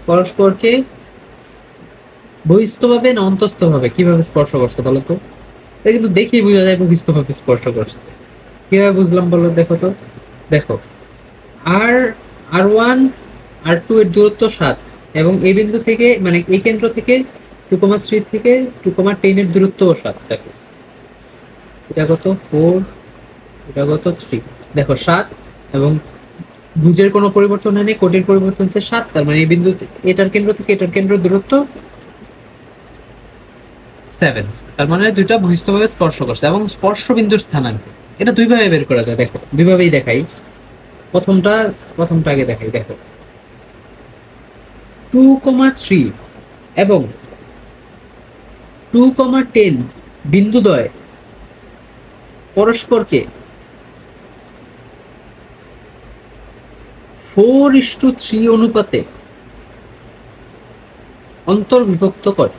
পরস্পরকে বহিস্থভাবে না অন্তস্থভাবে কিভাবে স্পর্শ করছে বলো তো? এটা কিন্তু দেখেই বোঝা যায় বহিস্থভাবে স্পর্শ করছে। কিভাবে বুঝলাম বলো? দেখো তো, দেখো r1 r2 এর দূরত্ব 7 এবং এই বিন্দু থেকে, মানে এই কেন্দ্র থেকে 2,3 থেকে 2,10 এর দূরত্ব 7। দেখো এটা কত 4, এটা কত 3। দেখো 7 এবং ভুজের কোনো পরিবর্তন হয়নি, কোটির পরিবর্তন হচ্ছে 7। তার মানে এই বিন্দু এটার কেন্দ্র থেকে এটার কেন্দ্র দূরত্ব 7। তার মানে দুইটা ভূস্থভাবে স্পর্শ করছে এবং স্পর্শ বিন্দুর স্থানাঙ্ক এটা দুইভাবে বের করা যায়। দেখো দুইভাবেই দেখাই। প্রথমটা আগে দেখাই। দেখো 2,3 এবং 2,10 বিন্দুদ্বয় পরস্পরকে 4:3 অনুপাতে অন্তর্বিভক্ত করে।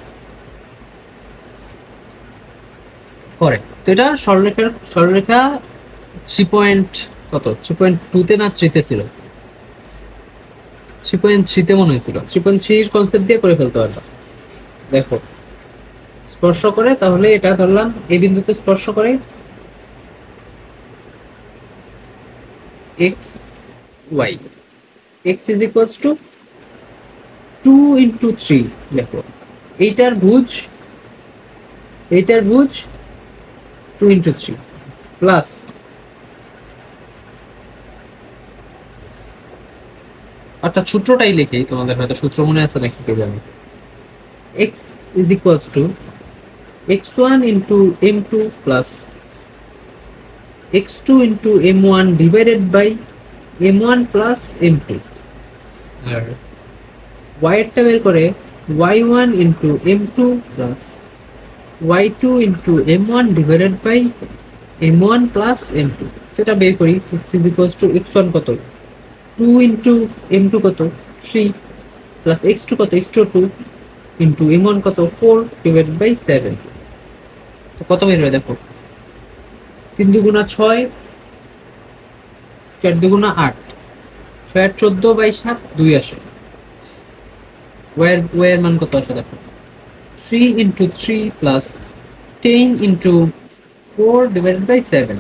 তো এটা সরলরেখা 3 পয়েন্ট কত 3.2 তে না 3 তে ছিল, 3.3 তে মনে হয়েছিল। 3.3 এর কনসেপ্ট দিয়ে করে ফেলতে পারবা। দেখো স্পর্শ করে, তাহলে এটা ধরলাম এই বিন্দুতে স্পর্শ করে x y, x is equals to 2 into 3। দেখো এইটার ভুজ 2 into 3 প্লাস অর্থাৎ সূত্রটাই লিখি, তোমাদের হয়তো সূত্র মনে আছে নাকি কে জানে। x is equals to x1 into m2 plus x2 into m1 divided by m1 plus m2, R y এরটা বের করে y1 into m2 plus y2 into m1 divided by m1 plus m2। সেটা বের করি। x is equals to x1 কত 2 into m2 কত 3 plus x2 কত x2 2 into m1 কত 4 divided by 7। তো কত বের হয় দেখো 3 দুগুণা 6, 4 দুগুণা 8, 6 আর 14 বাই 7 2 আসে। y এর মান কত আসে দেখো 3 into 3 plus 10 into 4 divided by 7।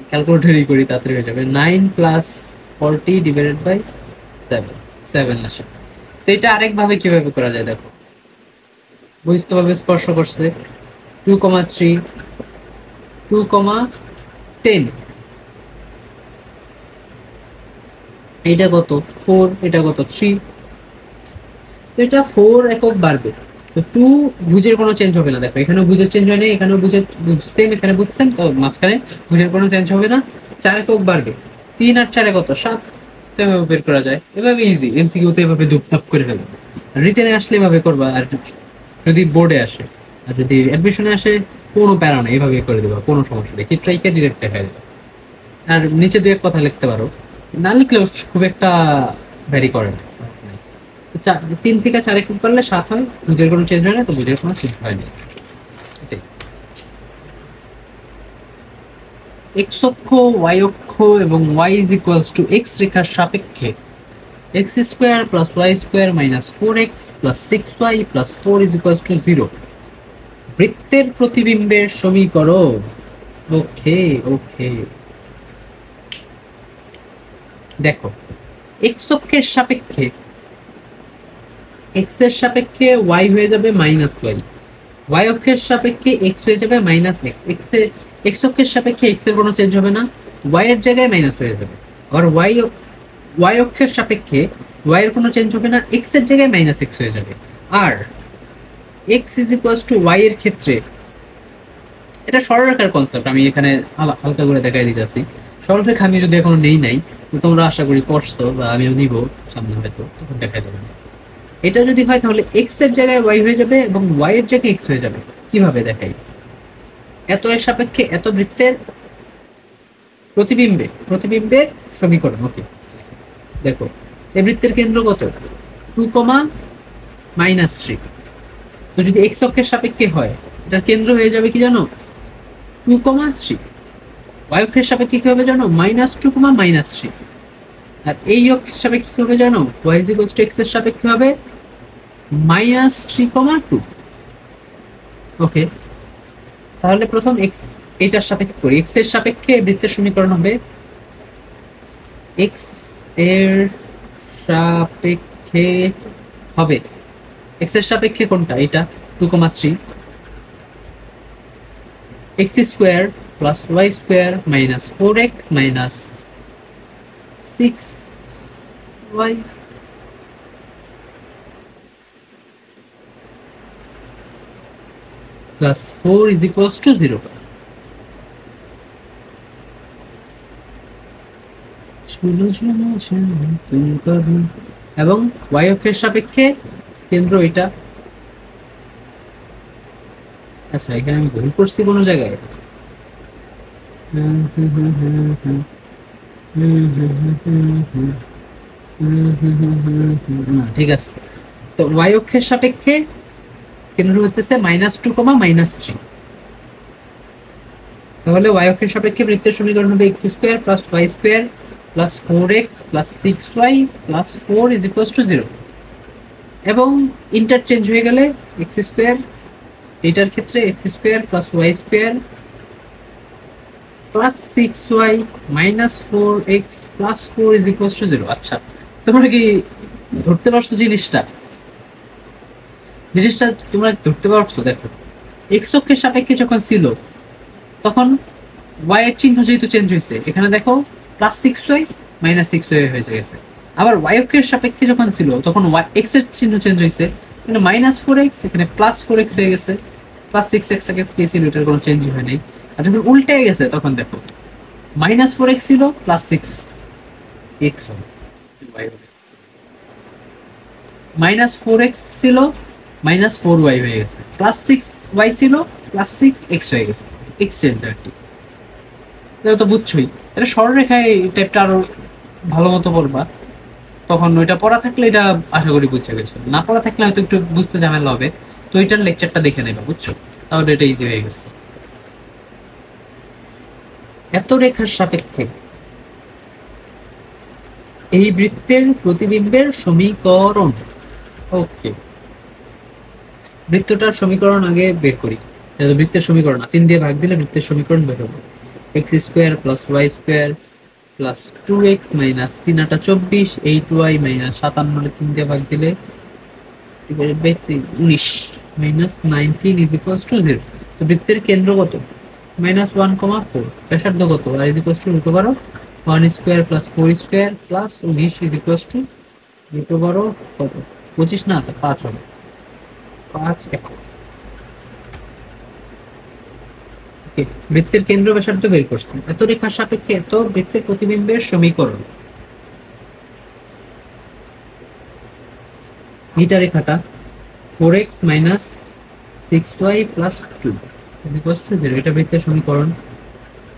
ক্যালকুলেটরই করি তাড়াতাড়ি হয়ে যাবে। 9 plus 40 divided by 7 আসে। তো এটা আরেকভাবে কিভাবে করা যায় দেখো, বহিস্থভাবে স্পর্শ করছে 2,3 2,10, এটা কত 4, এটা কত 3। তো এটা 4 একক বাড়বে। তো 2 ভুজের কোনো চেঞ্জ হবে না। দেখো এখানে ভুজের চেঞ্জ হয় না, এখানে ভুজের সেম, এখানে ভুজ সেম, তো মাঝখানে ভুজের কোনো চেঞ্জ হবে না। 4 একক বাড়বে। 3 আর 4 কত 7। তো এভাবে বের করা যায়। এভাবে ইজি, এমসিকিউ তে এভাবে দুপধাপ করে ফেলবে। রিটেনে আসলে এভাবে করবা, আর যদি বোর্ডে আসে আর যদি অ্যাডমিশনে আসে কোনো প্যারা না, এভাবে করে দেবা, কোনো সমস্যা নেই। চিত্রাইকে ডিরেক্ট দেখা যাবে। আর নিচে দিয়ে কথা লিখতে পারো, না লিখলেও খুব একটা ভ্যারি করে না। 3 থেকে 4 একক পারলে 7 হয়, ভুজের কোনো চেঞ্জ হয় না, তো ভুজের কোনো চেঞ্জ হয়নি। x অক্ষ, y অক্ষ এবং y is equals to x রেখার সাপেক্ষে x square plus y square minus 4x plus 6y plus 4 is equals to 0 বৃত্তের প্রতিবিম্বের সমীকরণ। ওকে দেখো x অক্ষের সাপেক্ষে x এর সাপেক্ষে y হয়ে যাবে মাইনাস y, y অক্ষের সাপেক্ষে x হয়ে যাবে মাইনাস x, x অক্ষের সাপেক্ষে x এর কোনো চেঞ্জ হবে না, y এর জায়গায় মাইনাস হয়ে যাবে। আর y অক্ষের সাপেক্ষে y এর কোনো চেঞ্জ হবে না, x এর জায়গায় মাইনাস x হয়ে যাবে। আর x is equals to y এর ক্ষেত্রে এটা সরলরেখার কনসেপ্ট, আমি এখানে হালকা করে দেখাই দিতেছি। সরলরেখা আমি যদি এখনো নাই, তো তোমরা আশা করি করছো বা আমিও নিব সামনে, হয়তো তখন দেখাই দেবো। এটা যদি হয় তাহলে x এর জায়গায় y হয়ে যাবে এবং y এর জায়গায় x হয়ে যাবে। কিভাবে দেখাই, এত এর সাপেক্ষে এত বৃত্তের প্রতিবিম্বের সমীকরণ। ওকে দেখো এই বৃত্তের কেন্দ্র কত 2,-3। তো যদি x অক্ষের সাপেক্ষে হয় এটার কেন্দ্র হয়ে যাবে কি জানো 2,3। y অক্ষের সাপেক্ষে কি হবে জানো -2,-3। আর এই অক্ষের সাপেক্ষে কি হবে জানো y is equals to x এর সাপেক্ষে হবে -3,2। ওকে তাহলে প্রথম x এটার সাপেক্ষে করি। x এর সাপেক্ষে বৃত্তের সমীকরণ হবে x এর সাপেক্ষে হবে এক্স এর সাপেক্ষে কোনটা? এটা 2,3 x square plus Y square minus 4x minus 6y plus 4 is equals to 0। এবং y অক্ষের সাপেক্ষে কেন্দ্র এটা। আচ্ছা, এখানে আমি ভুল করছি কোনো জায়গায়? না, ঠিক আছে। তো y অক্ষের সাপেক্ষে কেন্দ্র হতেছে -2, -3। তাহলে y অক্ষের সাপেক্ষে বৃত্তের সমীকরণ হবে x square plus Y square plus 4x plus 6y plus 4 is equals to 0। এবং ইন্টারচেঞ্জ হয়ে গেলে এক্স স্কোয়ার, এটার ক্ষেত্রে x square plus Y square plus 6y minus 4x plus 4 is equals to 0। আচ্ছা, তোমরা কি ধরতে পারছো জিনিসটা? তোমরা ধরতে পারছো? দেখো, এক্স অক্ষের সাপেক্ষে যখন ছিল তখন y এর চিহ্ন যেহেতু চেঞ্জ হয়েছে, এখানে দেখো প্লাস 6y মাইনাস 6y হয়ে গেছে। আবার y অক্ষের সাপেক্ষে যখন ছিল তখন x এর চিহ্ন চেঞ্জ হয়েছে, এখানে -4x এখানে প্লাস 4x হয়ে গেছে। প্লাস 6x আগে ছিল, এটার কোনো চেঞ্জ হয় নাই। আর যখন উল্টে গেছে তখন দেখো -4x ছিল প্লাস 6x হবে, -4x ছিল -4y হয়ে গেছে, প্লাস 6y ছিল প্লাস 6x হয়ে গেছে। এক্সচেঞ্জ আর কি, এটা তো বুঝছোই। এটা সরলরেখায় এই টাইপটা আরো ভালো মতো বলবা, তখন ওইটা পড়া থাকলে এটা আশা করি বুঝে গেছো, না পড়া থাকলে হয়তো একটু বুঝতে ঝামেলা হবে। তো এটার লেকচারটা দেখে নেবা, বুঝছো? তাহলে এটা ইজি হয়ে গেছে। এত রেখার সাপেক্ষে এই বৃত্তের প্রতিবিম্বের সমীকরণ। ওকে, বৃত্তটার সমীকরণ আগে বের করি। এটা তো বৃত্তের সমীকরণ না, 3 দিয়ে ভাগ দিলে বৃত্তের সমীকরণ বের হবে। X square plus Y square plus 2x minus 3 8 24 8y minus 57 3 দিয়ে ভাগ দিলে 19 মাইনাস 19 ইজ ইকুয়ালস টু 0। তো বৃত্তের কেন্দ্র কত? -1,4। ব্যাসার্ধ কত? R is equals to √1 square plus 4 square plus 19 is equals to √, কত? 25 না, 5 হবে। 5 একক। বৃত্তের কেন্দ্র ব্যাসার্ধ বের করছি। এত রেখার সাপেক্ষে এত বৃত্তের প্রতিবিম্বের সমীকরণ। এইটা রেখাটা 4x minus 6y plus 2 is equals to 0। এটা বৃত্তের সমীকরণ।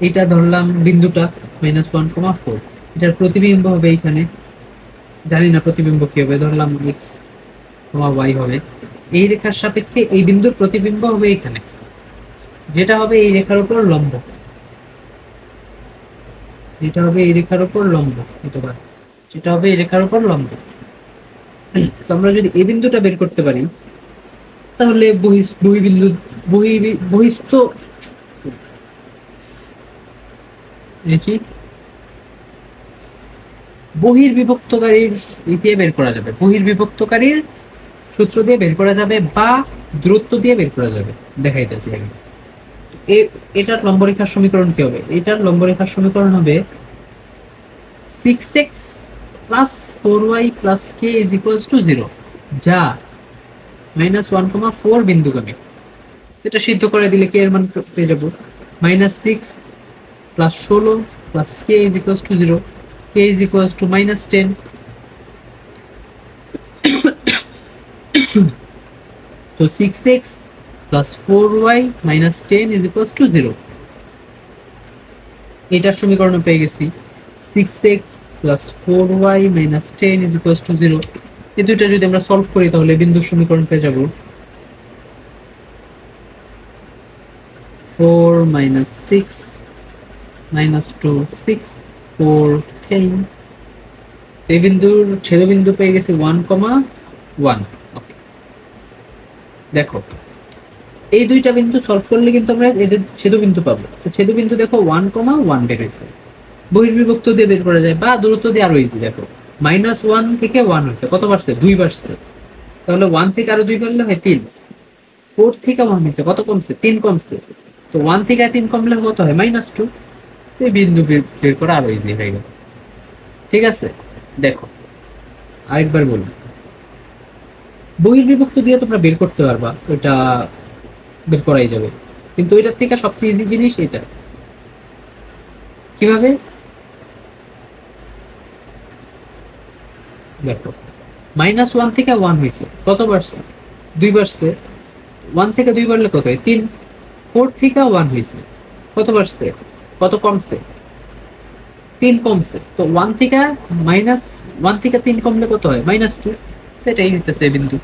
এইটা ধরলাম বিন্দুটা -1,4। এটার প্রতিবিম্ব হবে এইখানে, জানি না প্রতিবিম্ব কি হবে, ধরলাম x, y হবে। এই রেখার সাপেক্ষে এই বিন্দুর প্রতিবিম্ব হবে এখানে, যেটা হবে এই রেখার উপর লম্ব। যেটা হবে এই রেখার উপর লম্ব, যেটা হবে এই রেখার উপর লম্ব। তো আমরা যদি এই বিন্দুটা বের করতে পারি, তাহলে বহিস্থ দেখি বহির্বিভক্তকারীর দিয়ে বের করা যাবে, বহির্বিভক্তকারীর সূত্র দিয়ে বের করা যাবে, বা দূরত্ব দিয়ে বের করা যাবে। দেখাইতেছি আমি। এটার লম্বরেখার সমীকরণ কি হবে? এটার লম্বরেখার সমীকরণ হবে 6x plus 4y plus k is equals to 0, যা -1,4 বিন্দুগামী। এটা সিদ্ধ করে দিলে k এর মান পেয়ে যাব -6 plus 16 plus k is equals to 0, k is equals to -10। তো 6x plus 4y minus 10 is equals to 0। এটার সমীকরণ পেয়ে গেছি 6x plus 4y minus 10 is equals to 0। এই দুইটা যদি আমরা সলভ করি তাহলে বিন্দুর সমীকরণ পেয়ে যাব 4 মাইনাস 6 মাইনাস 2 6 4 10। এই বিন্দুর ছেদবিন্দু পেয়ে গেছি 1,1। দেখো, এই দুইটা বিন্দু সলভ করলে কিন্তু আমরা এদের ছেদবিন্দু পাবো। তো ছেদবিন্দু দেখো 1,1 বের হয়েছে। বহির্বিভক্ত দিয়ে বের করা যায়, বা দূরত্ব দিয়ে আরো ইজি। দেখো -1 থেকে 1 হয়েছে, কত বাড়ছে? 2 বাড়ছে। তাহলে 1 থেকে আরো 2 করলে হয় 3, 4 থেকে 1 হয়েছে, কত কমছে? 3 কমছে। তো 1 থেকে 3 কমলে কত হয়? -2। তো এই বিন্দু বের করা আরো ইজি হয়ে গেল। ঠিক আছে, দেখো আরেকবার বলি, বহির্বিভক্ত দিয়ে তোমরা বের করতে পারবা, ওইটা বের করাই যাবে, কিন্তু ওইটার থেকে সবচেয়ে ইজি জিনিস এটা। কিভাবে? দেখো, -1 থেকে 1 হয়েছে, কত বাড়ছে? 2 বাড়ছে। 1 থেকে 2 বাড়লে কত হয়? 3। 4 থেকে 1 হয়েছে, কত বাড়ছে? কত কমছে? 3 কমছে। তো 1 থেকে -1 থেকে 3 কমলে কত হয়? -2। এটাই হইতেছে বিন্দু।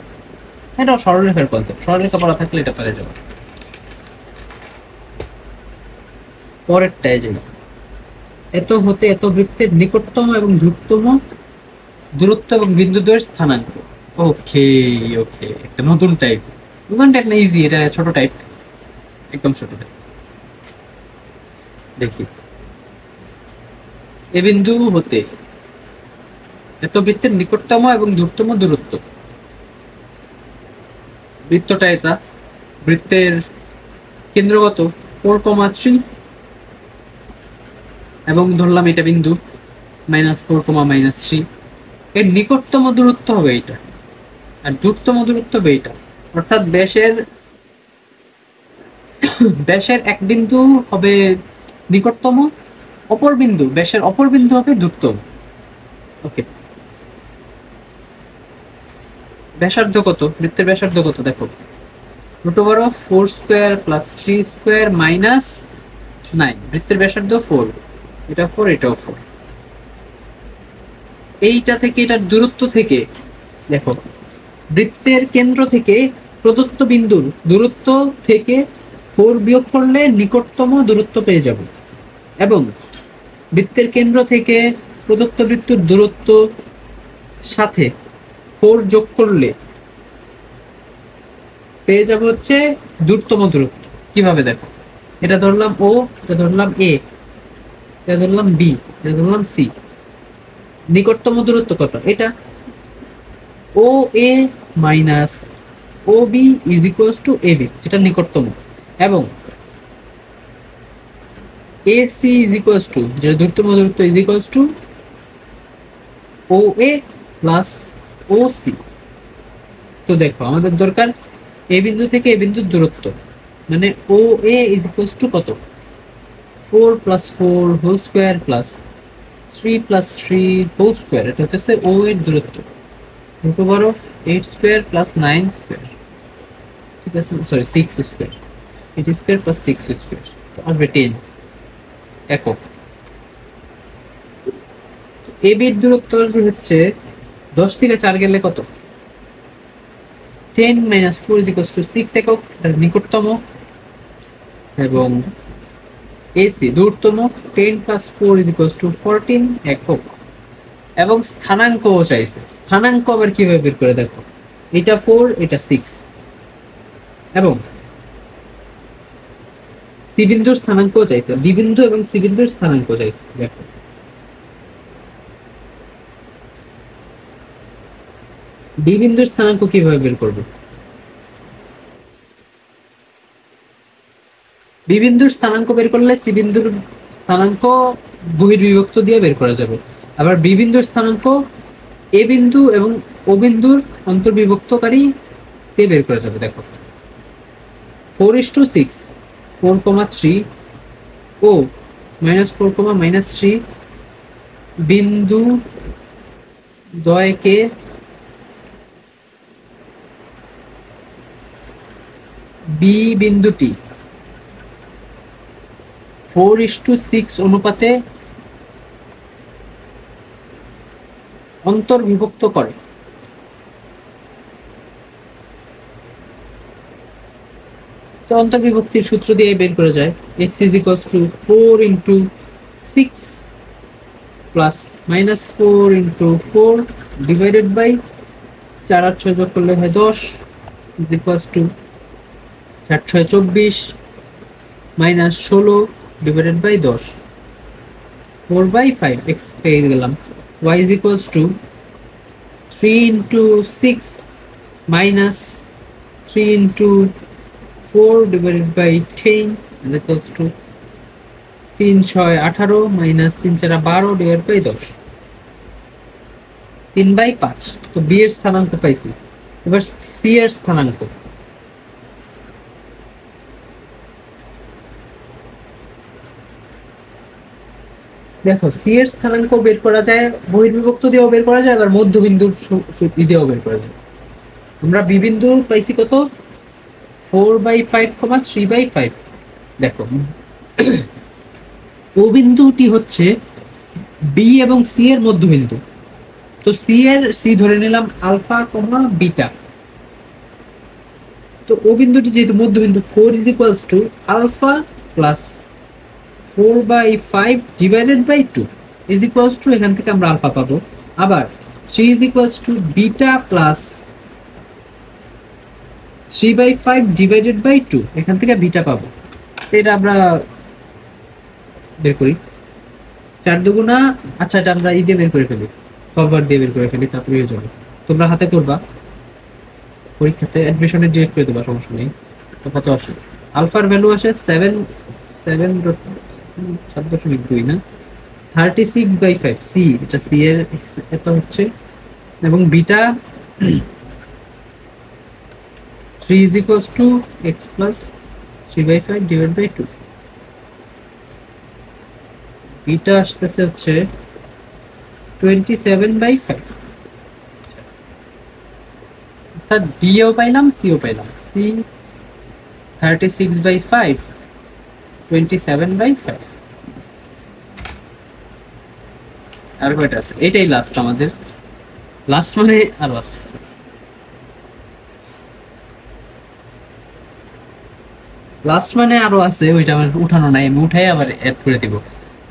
এটাও সরলরেখার কনসেপ্ট, সরলরেখা পড়া থাকলে এটা পারে যাবে। পরেরটায় যাই, এত হতে এত বৃত্তের নিকটতম এবং দূরতম দূরত্ব এবং বিন্দুদ্বয়ের স্থানাঙ্ক। ওকে, ওকে, একটা নতুন টাইপ। নতুন টাইপ না, ইজি, এটা ছোট টাইপ, একদম ছোট টাইপ। দেখি, এ বিন্দু হতে এত বৃত্তের নিকটতম এবং দূরতম দূরত্ব। বৃত্তটা এটা, বৃত্তের কেন্দ্রগত 4,3 এবং ধরলাম এটা বিন্দু -4,-3। এর নিকটতম দূরত্ব হবে এটা, আর দূরতম দূরত্ব হবে এটা। অর্থাৎ ব্যাসের এক বিন্দু হবে নিকটতম, অপর বিন্দু, ব্যাসের অপর বিন্দু হবে দূরতম। ওকে, ব্যাসার্ধ কত? বৃত্তের ব্যাসার্ধ কত? দেখো, √4² + 3² -9। বৃত্তের ব্যাসার্ধ 4, এটা 4, এটাও 4। এইটা থেকে এটার দূরত্ব থেকে দেখো, বৃত্তের কেন্দ্র থেকে প্রদত্ত বিন্দুর দূরত্ব থেকে 4 বিয়োগ করলে নিকটতম দূরত্ব পেয়ে যাব, এবং বৃত্তের কেন্দ্র থেকে প্রদত্ত বৃত্তের দূরত্ব সাথে 4 যোগ করলে পেয়ে যাব হচ্ছে দূরতম দূরত্ব। কিভাবে? দেখো, এটা ধরলাম ও, এটা ধরলাম এ, এটা ধরলাম বি, এটা ধরলাম সি। নিকটতম দূরত্ব কত? এটা O A minus O B is equals to A B, যেটা নিকটতম, এবং A C is equals to, যেটা দূরতম দূরত্ব, is equals to O A plus O C. তো দেখো, আমাদের দরকার এ বিন্দু থেকে এ বিন্দুর দূরত্ব, মানে O A is equals to কত? 4 + 4 whole square plus 3 + 3 whole square. এটা হচ্ছে ও এর দূরত্ব, √8² + 9², ঠিক আছে, সরি 6², 8² + 6², তো আসবে 10 একক। এ বির দূরত্ব আসবে হচ্ছে 10 থেকে 4 গেলে কত? 10 - 4 = 6 একক, এটা নিকটতম, এবং এসি দূরতম 10 + 4 = 14 একক। এবং স্থানাঙ্কও চাইছে। স্থানাঙ্ক আবার কিভাবে বের করে? দেখো, এটা 4, এটা 6, এবং সি বিন্দুর স্থানাঙ্কও চাইছে, বি বিন্দু এবং সি বিন্দুর স্থানাঙ্ক চাইছে। দেখো, ডি বিন্দুর স্থানাঙ্ক কিভাবে বের করবে? বি বিন্দুর স্থানাঙ্ক বের করলে সি বিন্দুর স্থানাঙ্ক বহির্বিভক্ত দিয়ে বের করা যাবে। আবার বি বিন্দুর স্থানাঙ্ক এ বিন্দু এবং ও বিন্দুর অন্তর্বিভক্তকারী দিয়ে বের করা যাবে। দেখো, 4:6, 4,3 ও -4, -3 বিন্দু দ্বয়কে বি বিন্দুটি 4:6 অনুপাতে অন্তর্বিভক্ত করে। তো অন্তর্বিভক্তির সূত্র দিয়ে বের করা যায়, x = 4 × 6 প্লাস -4 × 4 ডিভাইডেড বাই 4 আর 6 যোগ করলে হয় 10 is equals to 4 × 6 = 24 -16 divided by 10, 4/5 x পেয়ে গেলাম। y is equals to 3 × 6 minus 3 into 4 divided by 10 is equals to 3 6 18 minus 3 4 12 divide by 10 3/5। তো বি এর স্থানাঙ্ক পাইছি। এবার সি এর স্থানাঙ্ক, দেখো সি এর স্থানাঙ্ক বের করা যায়, বহির্বিভক্ত দিয়েও বের করা যায়, আবার মধ্যবিন্দুর দিয়েও বের করা যায়। আমরা বি বিন্দু পাইছি কত, 4/5, 3/5। দেখো ও বিন্দুটি হচ্ছে বি এবং সি এর মধ্যবিন্দু। তো সি ধরে নিলাম আলফা কমা বিটা। তো ও বিন্দুটি যেহেতু মধ্যবিন্দু, 4 is equals to alpha plus 4/5 divided by 2 is equals to, এখান থেকে আমরা আলফা পাবো। আবার 3 is equals to beta plus 3/5 divided by 2, এখান থেকে বিটা পাবো। এটা আমরা বের করি 4 দুগুণা, আচ্ছা এটা আমরা দিয়ে বের করে ফেলি, সলভার দিয়ে বের করে ফেলি, তারপরে হয়ে যাবে। তোমরা হাতে করবা, পরীক্ষাতে অ্যাডমিশনে ডিরেক্ট করে দেবা, সমস্যা নেই। তো কত আসে, আলফার ভ্যালু আসে 7.2 না, 36/5 সি, এটা সি এর এত হচ্ছে। এবং beta 3 is equals to x plus 3/5 divided by 2, beta আসতেছে হচ্ছে 27/5। অর্থাৎ বিও পাইলাম সিও পাইলাম, সি 36/5, 27/5। আর কয়টা আছে, এটাই লাস্ট আমাদের, লাস্ট মানে আরো আছে। লাস্ট মানে আরো আছে, ওইটা আমার উঠানো নাই, আমি উঠাই আবার অ্যাড করে দিব।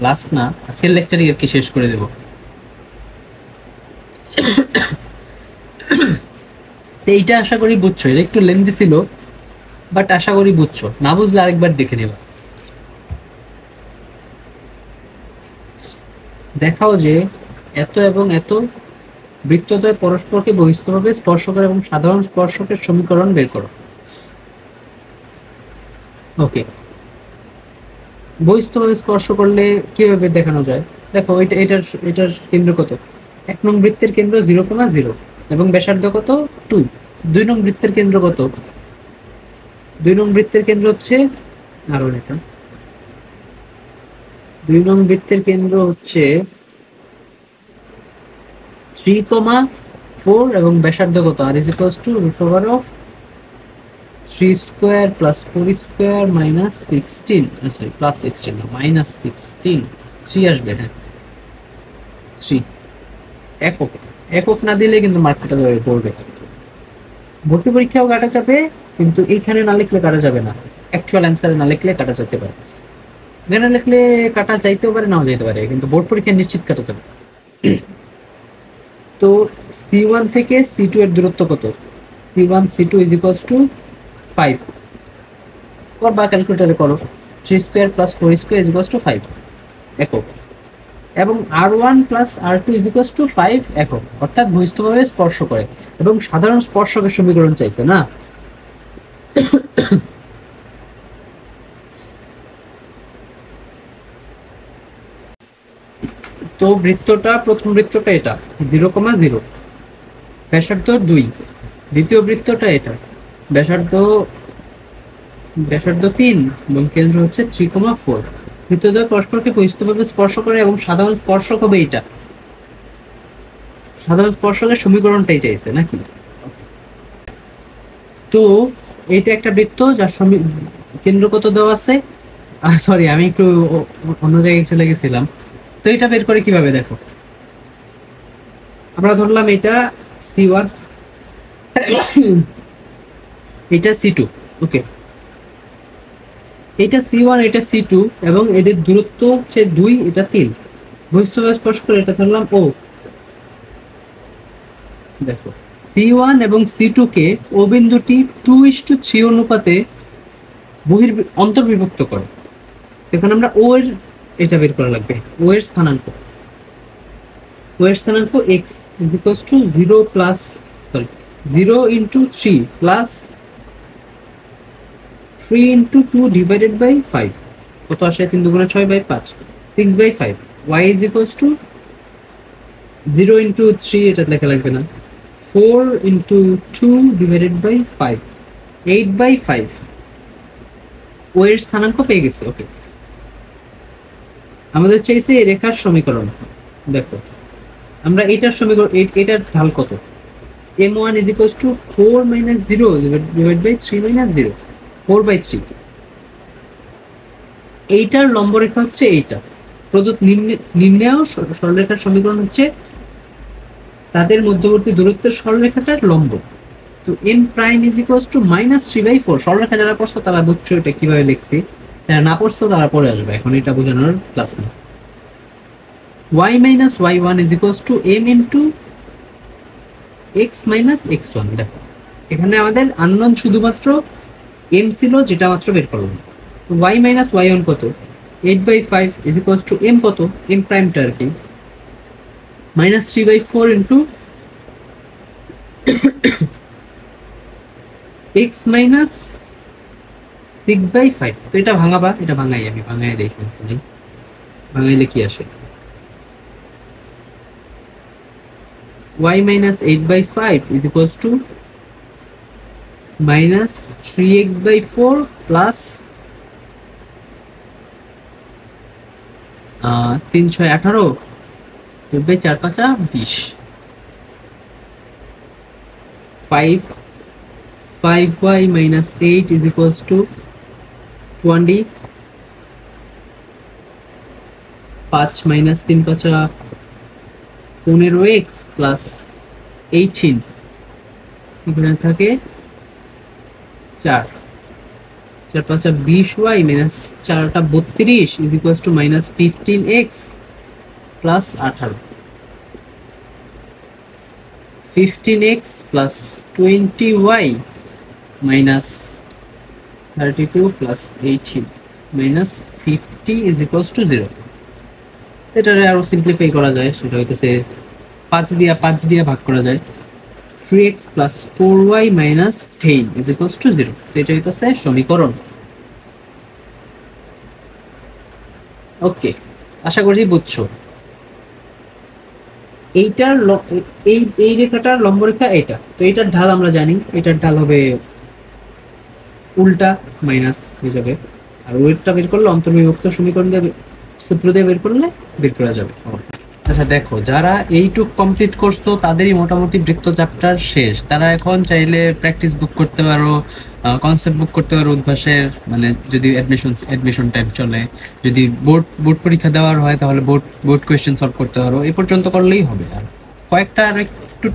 লাস্ট না, আজকের লেকচারই আর কি শেষ করে দেব। এইটা আশা করি বুঝছো, এটা একটু লেন্দি ছিল, বাট আশা করি বুঝছো। না বুঝলে আরেকবার দেখে নেবা। দেখাও যে এত এবং এত বৃত্তদ্বয় পরস্পরকে বহিস্থভাবে স্পর্শ করে এবং সাধারণ স্পর্শকের সমীকরণ বের করো। ওকে, বহিস্থভাবে স্পর্শ করলে কিভাবে দেখানো যায়, দেখো এটার কেন্দ্র কত, 1 নং বৃত্তের কেন্দ্র 0,0 এবং ব্যাসার্ধ কত 2। 2 নং বৃত্তের কেন্দ্র কত, 2 নং বৃত্তের কেন্দ্র হচ্ছে, আরো এটা 2 নং বৃত্তের কেন্দ্র হচ্ছে 3,4 এবং ব্যাসার্ধ কত, R is equals to √3 square plus 4 square minus 16, sorry plus 16 না মাইনাস 16, 3 আসবে, হ্যাঁ 3। একক একক না দিলে কিন্তু মার্ক কাটা যাবে, পড়বে। ভর্তি পরীক্ষাও কাটা যাবে, কিন্তু এইখানে না লিখলে কাটা যাবে না, অ্যাকচুয়াল অ্যান্সারে না লিখলে কাটা যেতে পারে। এখানে লিখলে কাটা যাইতেও পারে, নাও যেতে পারে, কিন্তু বোর্ড পরীক্ষায় নিশ্চিত কাটা যাবে। তো C1 থেকে C2 এর দূরত্ব কত, C1 C2 is equals two 5, করবা ক্যালকুলেটরে করো, 3 square plus 4 square is equals two 5 একক, এবং R1 plus R2 is equals two 5 একক। অর্থাৎ বহিস্থভাবে স্পর্শ করে এবং সাধারণ স্পর্শকের সমীকরণ চাইছে না। তো বৃত্তটা, প্রথম বৃত্তটা এটা 0,0, ব্যাসার্ধ 2। দ্বিতীয় বৃত্তটা এটা, ব্যাসার্ধ 3 এবং কেন্দ্র হচ্ছে 3,4। বৃত্তদ্বয় পরস্পরকে বহিস্থভাবে স্পর্শ করে এবং সাধারণ স্পর্শক হবে এটা। সাধারণ স্পর্শকের সমীকরণটাই চাইছে নাকি। তো এটা একটা বৃত্ত যার কেন্দ্র কত দেওয়া আছে, সরি আমি একটু অন্য জায়গায় চলে গেছিলাম। তো এটা বের করে কিভাবে, দেখো আমরা ধরলাম এটা C1, এটা C2, ওকে এটা C1 এটা C2 এবং এদের দূরত্ব হচ্ছে 2, এটা 3। বহিস্থভাবে স্পর্শ করে এটা ধরলাম O। দেখো C1 এবং C2 কে ও বিন্দুটি 2:3 অনুপাতে অন্তর্বিভক্ত করে। এখন আমরা ও এর এটা বের করা লাগবে, ও এর স্থানাঙ্ক, x is equals to 0 plus, sorry 0 into 3 plus 3 into 2 divided by 5 কত আসে? 3 দুগুণে 6 by 5 6/5 y is equals to 0 into 3 এটা লেখা লাগবে না 4 ইন্টু 2 ডিভাইডেড বাই 5 8/5 ও এর স্থানাঙ্ক পেয়ে গেছে। ওকে, আমাদের চাইছে এই রেখার সমীকরণ। দেখো আমরা এটার সমীকরণ এটার ঢাল কত? m1 is equals to 4 minus 0 divided by 3 minus 0 4/3 এইটার লম্ব রেখা হচ্ছে এইটা। প্রদত্ত নির্ণেয় সরলরেখার সমীকরণ হচ্ছে তাদের মধ্যবর্তী দূরত্বের সরলরেখাটার লম্ব। তো m prime is equals to -3/4 সরলরেখা যারা পড়ছো তারা বুঝছো এটা কিভাবে লিখছি, যারা না পড়ছো তারা পড়ে আসবে, এখন এটা বোঝানোর ক্লাস না। y minus y1 is equals to m into x minus x1। দেখো এখানে আমাদের আননোন শুধুমাত্র m ছিল, যেটা মাত্র বের করলাম। y minus y1 কত? 8/5 is equals to m কত? m প্রাইমটা আর কি -3/4 into x minus 6/5। তো এটা ভাঙাবা, এটা ভাঙাই, আমি ভাঙাই দেখি শুনি ভাঙাইলে কি আসে। y minus 8/5 is equals to minus 3x/4 plus 3 6 18 4 5 20 5y minus 8 is equals to 20 5 minus 3 5 15x plus 18 এখানে থাকে 4 4 5 20y minus 4 32 is equals to minus 15x plus 18 15x plus 20y minus 32 plus 18 minus 50 is equals to 0। এটারে আরো simplify করা যায়, সেটা হইতেছে 5 দিয়ে ভাগ করা যায়। 3x plus 4y minus 10 is equals to 0। এটা হইতেছে সমীকরণ। ওকে, আশা করি বুঝছো। এইটার এই রেখাটার লম্ব রেখা এটা, তো এটার ঢাল আমরা জানি, এটার ঢাল হবে উল্টা মাইনাস হয়ে যাবে, আর ওয়েটটা বের করলে অন্তর্বিভক্ত সমীকরণ দিয়ে সূত্র দিয়ে বের করলে বের করা যাবে। আচ্ছা দেখো, যারা এইটুক কমপ্লিট করছো তাদেরই মোটামুটি বৃত্ত চ্যাপ্টার শেষ। তারা এখন চাইলে প্র্যাকটিস বুক করতে পারো, কনসেপ্ট বুক করতে পারো উদ্ভাসের, মানে যদি অ্যাডমিশন টাইম চলে, যদি বোর্ড পরীক্ষা দেওয়ার হয় তাহলে বোর্ড কোয়েশ্চেন সলভ করতে পারো, এই পর্যন্ত করলেই হবে। আর কয়েকটা আর একটু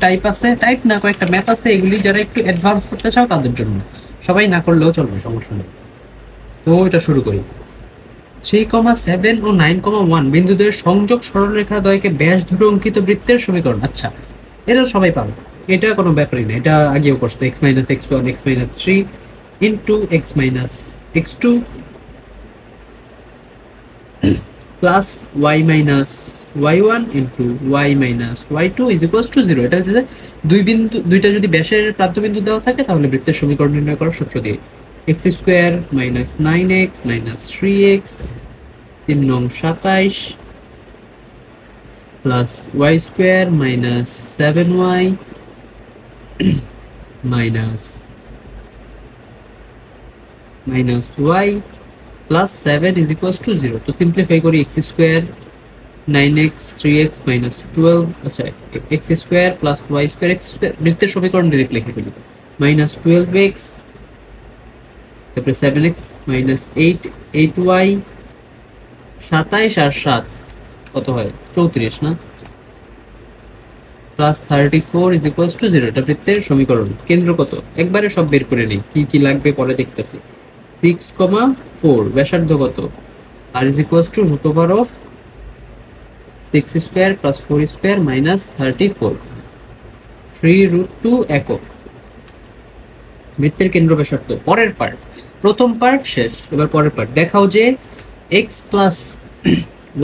কয়েকটা ম্যাথ আছে, এগুলি যারা একটু অ্যাডভান্স করতে চাও তাদের জন্য, সবাই না করলেও চলবে, সমস্যা নেই। তো এটা শুরু করি। 3,7 ও 9,1 বিন্দুদের সংযোগ সরলরেখা দ্বয়কে ব্যাস ধরে অঙ্কিত বৃত্তের সমীকরণ। আচ্ছা, এটা সবাই পারো, এটা কোনো ব্যাপারই না, এটা আগেও করছো। x minus x1 x minus 3 into x minus x2 plus y minus y1 into y minus y2 is equals to 0। এটা হচ্ছে যে দুইটা যদি ব্যাসের প্রান্তবিন্দু দেওয়া থাকে তাহলে বৃত্তের সমীকরণ নির্ণয় করার সূত্র দিয়ে x square minus 9x minus 3x 3 নং 27 plus y square minus 7y minus y plus 7 is equals to 0। তো সিম্পলিফাই করি, x square 9x 3x minus 12, আচ্ছা x square plus y square, x square বৃত্তের সমীকরণ ডাইরেক্ট লিখে ফেলি, minus 12x তারপরে 7x minus 8y 27 আর 7 কত হয় 34 না, প্লাস 34 is equals to 0। এটা বৃত্তের সমীকরণ। কেন্দ্র কত? একবারে সব বের করে নেই, কি কি লাগবে পরে দেখতেছি। 6,4 ব্যাসার্ধ কত? r is equals to root over of 6 square plus 4 square minus 34 3√2 একক। বৃত্তের কেন্দ্র ব্যাসার্ধ। পরের পার্ট, প্রথম পার্ট শেষ, এবার পরের পার্ট। দেখাও যে x plus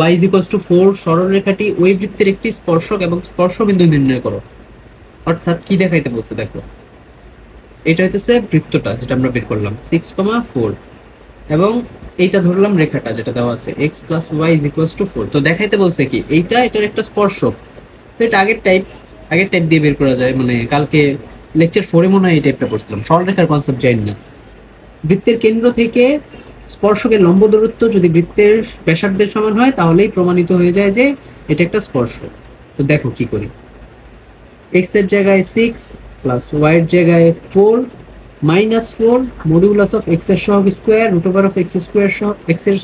y is equals to 4 সরলরেখাটি ওই বৃত্তের একটি স্পর্শক এবং স্পর্শবিন্দু নির্ণয় করো। অর্থাৎ কি দেখাইতে বলছে দেখো, এটা হইতেছে বৃত্তটা যেটা আমরা বের করলাম 6,4, এবং এইটা ধরলাম রেখাটা যেটা দেওয়া আছে x+y=4। তো দেখাইতে বলছে কি এইটা এটার একটা স্পর্শক। তো এটা আগের টাইপ দিয়ে বের করা যায়, মানে কালকে লেকচার 4-এ মনে হয় এই টাইপটা পড়ছিলাম, সরলরেখার কনসেপ্ট জানি না। বৃত্তের কেন্দ্র থেকে স্পর্শকের লম্ব দূরত্ব যদি বৃত্তের ব্যাসার্ধের সমান হয় তাহলেই প্রমাণিত হয়ে যায় যে এটা একটা স্পর্শক। তো দেখো কি করি, x এর জায়গায় 6 প্লাস y এর জায়গায় 4 মাইনাস 4 মডিউলাস অফ x এর সহগ square root over of x square x এর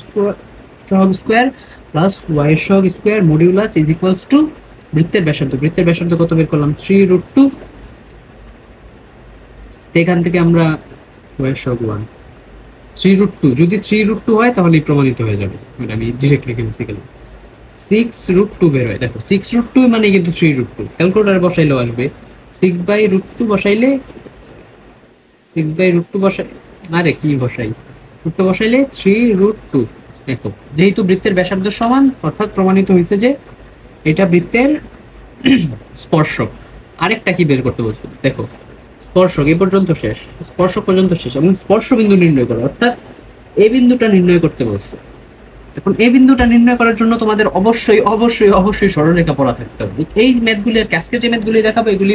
সহগ স্কোয়ার প্লাস y এর সহগ square modulus is equals to বৃত্তের ব্যাসার্ধ কত বের করলাম 3√2। এখান থেকে আমরা y এর সহগ 1 3√2, যদি 3√2 হয় তাহলেই প্রমাণিত হয়ে যাবে, মানে আমি ডিরেক্ট লিখে দিচ্ছি। 6√2 বের হয়, দেখো 6√2 মানে কিন্তু 3√2, ক্যালকুলেটরে বসাইলেও আসবে। 6/√2 বসাইলে 6/√2 বসাই, আরে কি বসাই, রুটটা বসাইলে 3√2। দেখো যেহেতু বৃত্তের ব্যাসার্ধ সমান, অর্থাৎ প্রমাণিত হয়েছে যে এটা বৃত্তের স্পর্শক। আরেকটা কি বের করতে বলছো, দেখো স্পর্শক এই পর্যন্ত শেষ, স্পর্শক পর্যন্ত শেষ, এবং স্পর্শ বিন্দু নির্ণয় করো, অর্থাৎ এই বিন্দুটা নির্ণয় করতে বলছে। এখন এই বিন্দুটা নির্ণয় করার জন্য তোমাদের অবশ্যই অবশ্যই অবশ্যই সরলরেখা পড়া থাকতে হবে। এই ম্যাথগুলি আর ক্যাসকে যে ম্যাথগুলি দেখাবো এগুলি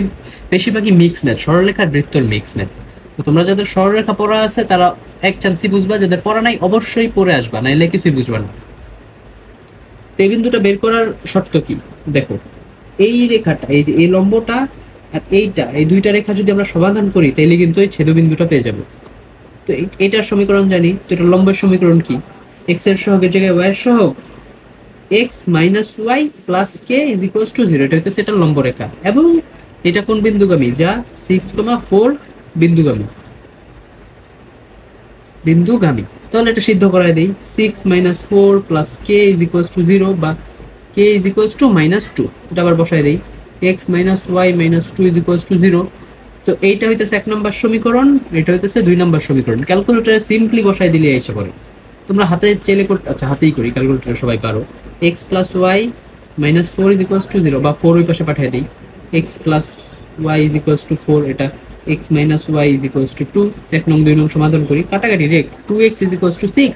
বেশিরভাগই মিক্স ম্যাথ, সরলরেখার বৃত্তর মিক্স ম্যাথ। তো তোমরা যাদের সরলরেখা পড়া আছে তারা এক চান্সই বুঝবা, যাদের পড়া নাই অবশ্যই পড়ে আসবা, নাইলে কিছুই বুঝবা না। তো এই বিন্দুটা বের করার শর্ত কি, দেখো এই রেখাটা, এই যে এই লম্বটা আর এইটা, এই দুইটা রেখা যদি আমরা সমাধান করি তাহলে কিন্তু এই ছেদবিন্দুটা পেয়ে যাবো। তো এটার সমীকরণ জানি, তো এটা লম্বের সমীকরণ কি, x এর সহগের জায়গায় y এর সহগ x minus y plus k is equals to 0, এটা হচ্ছে এটা লম্ব রেখা, এবং এটা কোন বিন্দুগামী, যা 6,4 বিন্দুগামী। তাহলে এটা সিদ্ধ করায় দেই, 6 - 4 plus k is equals to 0, বা কে ইজ ইকুয়ালস টু -2, এটা আবার বসায় দেই, x minus y minus 2 is equals to 0। তো এইটা হইতেছে 1 নম্বর সমীকরণ, এটা হইতেছে 2 নম্বর সমীকরণ। ক্যালকুলেটরে সিম্পলি বসায় দিলে এসে পড়ে। তোমরা হাতে চাইলে করতে, আচ্ছা হাতেই করি, ক্যালকুলেটরে সবাই পারো। x plus y minus 4 is equals to 0, বা 4 ওই পাশে পাঠিয়ে দিই, x plus y is equals to 4, এটা x minus y is equals to 2। 1 নং 2 নং সমাধান করি, কাটাকাটি রেখ, 2x is equals two 6,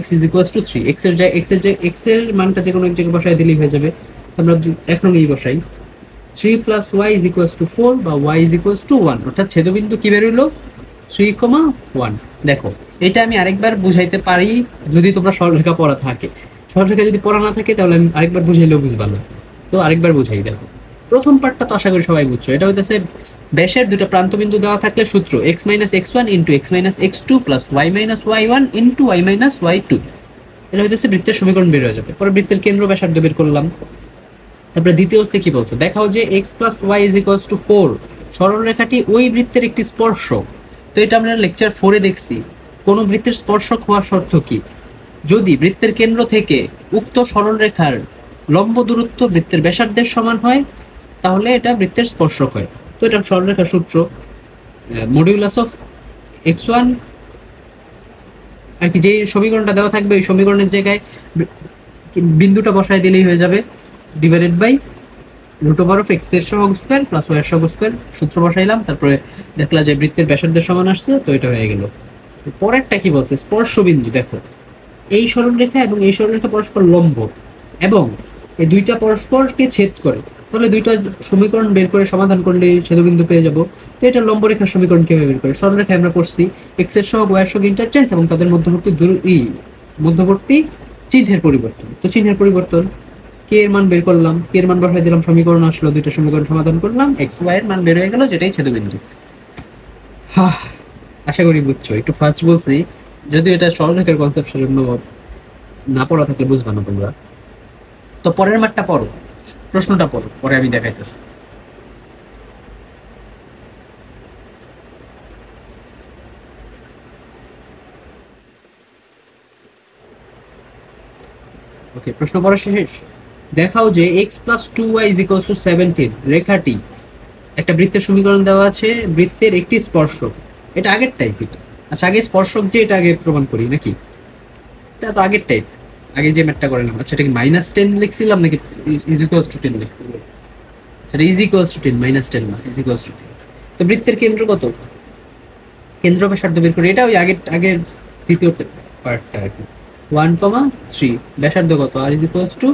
x is equals to 3। x এর মানটা যে কোনো এক জায়গায় বসায় দিলেই হয়ে যাবে। আমরা 1 নং এই বসাই, 3 plus y is equals to 4, বা y ইজ ইকুয়ালস টু 1, অর্থাৎ ছেদবিন্দু কি বের হইলো 3,1। দেখো এটা আমি আরেকবার বুঝাইতে পারি যদি তোমরা সরলরেখা পড়া থাকে, সরলরেখা যদি পড়া না থাকে তাহলে আমি আরেকবার বুঝাইলেও বুঝবা না। তো আরেকবার বুঝাই, দেখো প্রথম পার্টটা তো আশা করি সবাই বুঝছো। এটা হইতেছে ব্যাসের দুটো প্রান্তবিন্দু দেওয়া থাকলে সূত্র x minus x1 into x minus x2 plus y minus y1 into y minus y2, এটা হইতেছে বৃত্তের সমীকরণ বের হয়ে যাবে। পরে বৃত্তের কেন্দ্র ব্যাসার্ধ বের করলাম। তারপরে দ্বিতীয় হচ্ছে কি বলছে, দেখাও যে x plus y is equals to 4 সরলরেখাটি ওই বৃত্তের একটি স্পর্শক। তো এটা আমরা লেকচার 4-এ দেখছি। কোন বৃত্তের স্পর্শক হওয়ার শর্ত কি, যদি বৃত্তের কেন্দ্র থেকে উক্ত সরলরেখার লম্ব দূরত্ব বৃত্তের ব্যাসার্ধের সমান হয় তাহলে এটা বৃত্তের স্পর্শক হয়। তো এটা সরলরেখার সূত্র, মডিউলাস অফ x1 আর কি, যে সমীকরণটা দেওয়া থাকবে ওই সমীকরণের জায়গায় বিন্দুটা বসায় দিলেই হয়ে যাবে, divided by root over of x এর সহগ স্কয়ার প্লাস y এর সহগ স্কয়ার। সূত্র বসাইলাম, তারপরে দেখলা যে বৃত্তের ব্যাসার্ধের সমান আসছে, তো এটা হয়ে গেল। পরেরটা কি বলছে, স্পর্শ বিন্দু। দেখো এই সরলরেখা এবং এই সরলরেখা পরস্পর লম্ব এবং এই দুইটা পরস্পরকে ছেদ করে, তাহলে দুইটা সমীকরণ বের করে সমাধান করলে ছেদবিন্দু পেয়ে যাব। তো এটা লম্ব রেখার সমীকরণ কিভাবে বের করে, সরলরেখায় আমরা পড়ছি x এর সহগ y এর সহগ ইন্টারচেঞ্জ এবং তাদের মধ্যবর্তী চিহ্নের পরিবর্তন। তো চিহ্নের পরিবর্তন, কে এর মান বের করলাম, কে এর মান বসাই দিলাম, সমীকরণ আসলো, দুইটা সমীকরণ সমাধান করলাম, x y এর মান বের হয়ে গেল, যেটাই ছেদবিন্দু। আশা করি বুঝছো, একটু ফাস্ট বলছি, যদি এটা সরলরেখার কনসেপ্টের জন্য না পড়া থাকলে বুঝবা না তোমরা। তো পরের মাঠটা পড়ো, প্রশ্নটা পড়ো, পরে আমি দেখাইতেছি। ওকে, প্রশ্ন পড়া শেষ। দেখাও যে x plus 2y is equals two 17 রেখাটি, একটা বৃত্তের সমীকরণ দেওয়া আছে, বৃত্তের একটি স্পর্শক। এটা আগের টাইপ। আচ্ছা আগে স্পর্শক যে এটা আগে প্রমাণ করি নাকি, এটা তো আগের টাইপ, আগে যে ম্যাথটা করলাম। আচ্ছা এটা কি -10 লিখছিলাম নাকি ইজ ইকুয়ালস টু 10 লিখছিলাম? আচ্ছা ইজ ইকুয়ালস টু 10 মাইনাস 10 না ইজ ইকুয়ালস টু 10। তো বৃত্তের কেন্দ্র কত? কেন্দ্র ব্যাসার্ধ বের করি, এটা ওই আগের দ্বিতীয় পার্টটা আর কি। 1,3 ব্যাসার্ধ কত? R is equals to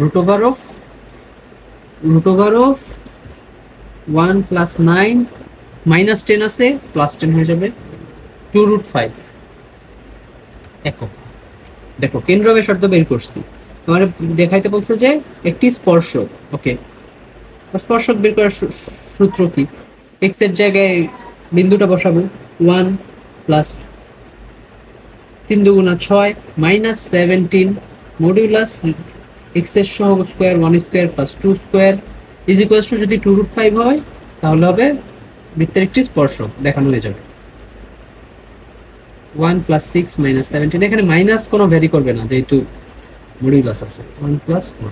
root over of 1 plus 9 minus 10 আছে প্লাস 10 হয়ে যাবে 2√5 একক। দেখো কেন্দ্র ব্যাসার্ধ বের করছি, তোমার দেখাইতে বলছে যে একটি স্পর্শক। ওকে, স্পর্শক বের করার সূত্র কি? এক্স এর জায়গায় বিন্দুটা বসাবো 1 প্লাস 3 দুগুণা 6 মাইনাস 17 মডিউলাস এক্স এর সহগ square 1 square plus 2 square is equals two যদি 2√5 হয় তাহলে হবে বৃত্তের একটি স্পর্শক দেখানো হয়ে যাবে। 1 প্লাস 6 মাইনাস 17, এখানে মাইনাস কোনো ভ্যারি করবে না যেহেতু মডিউলাস আছে। 1 প্লাস 4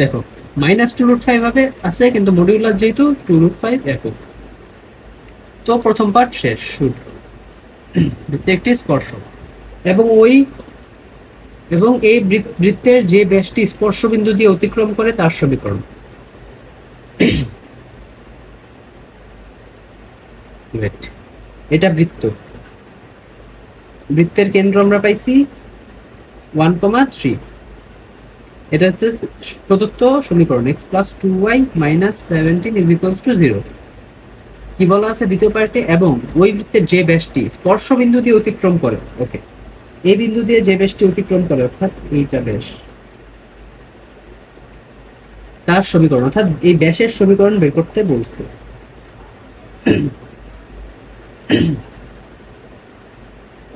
দেখো মাইনাস 2√5 হবে আছে, কিন্তু মডিউলাস যেহেতু 2√5 একক। তো প্রথম পার্ট শেষ। শুড বৃত্তের একটি স্পর্শক এবং এই বৃত্তের যে ব্যাসটি স্পর্শবিন্দু দিয়ে অতিক্রম করে তার সমীকরণ। এটা বৃত্তের কেন্দ্র আমরা পাইছি 1,3। এটা হচ্ছে প্রদত্ত সমীকরণ x plus 2y minus 17 is equals to 0। কি বলা আছে দ্বিতীয় পার্টে? এবং ওই বৃত্তের যে ব্যাসটি স্পর্শ বিন্দু দিয়ে অতিক্রম করে, ওকে, এই বিন্দু দিয়ে যে ব্যাসটি অতিক্রম করে অর্থাৎ এইটা ব্যাস, তার সমীকরণ, অর্থাৎ এই ব্যাসের সমীকরণ বের করতে বলছে।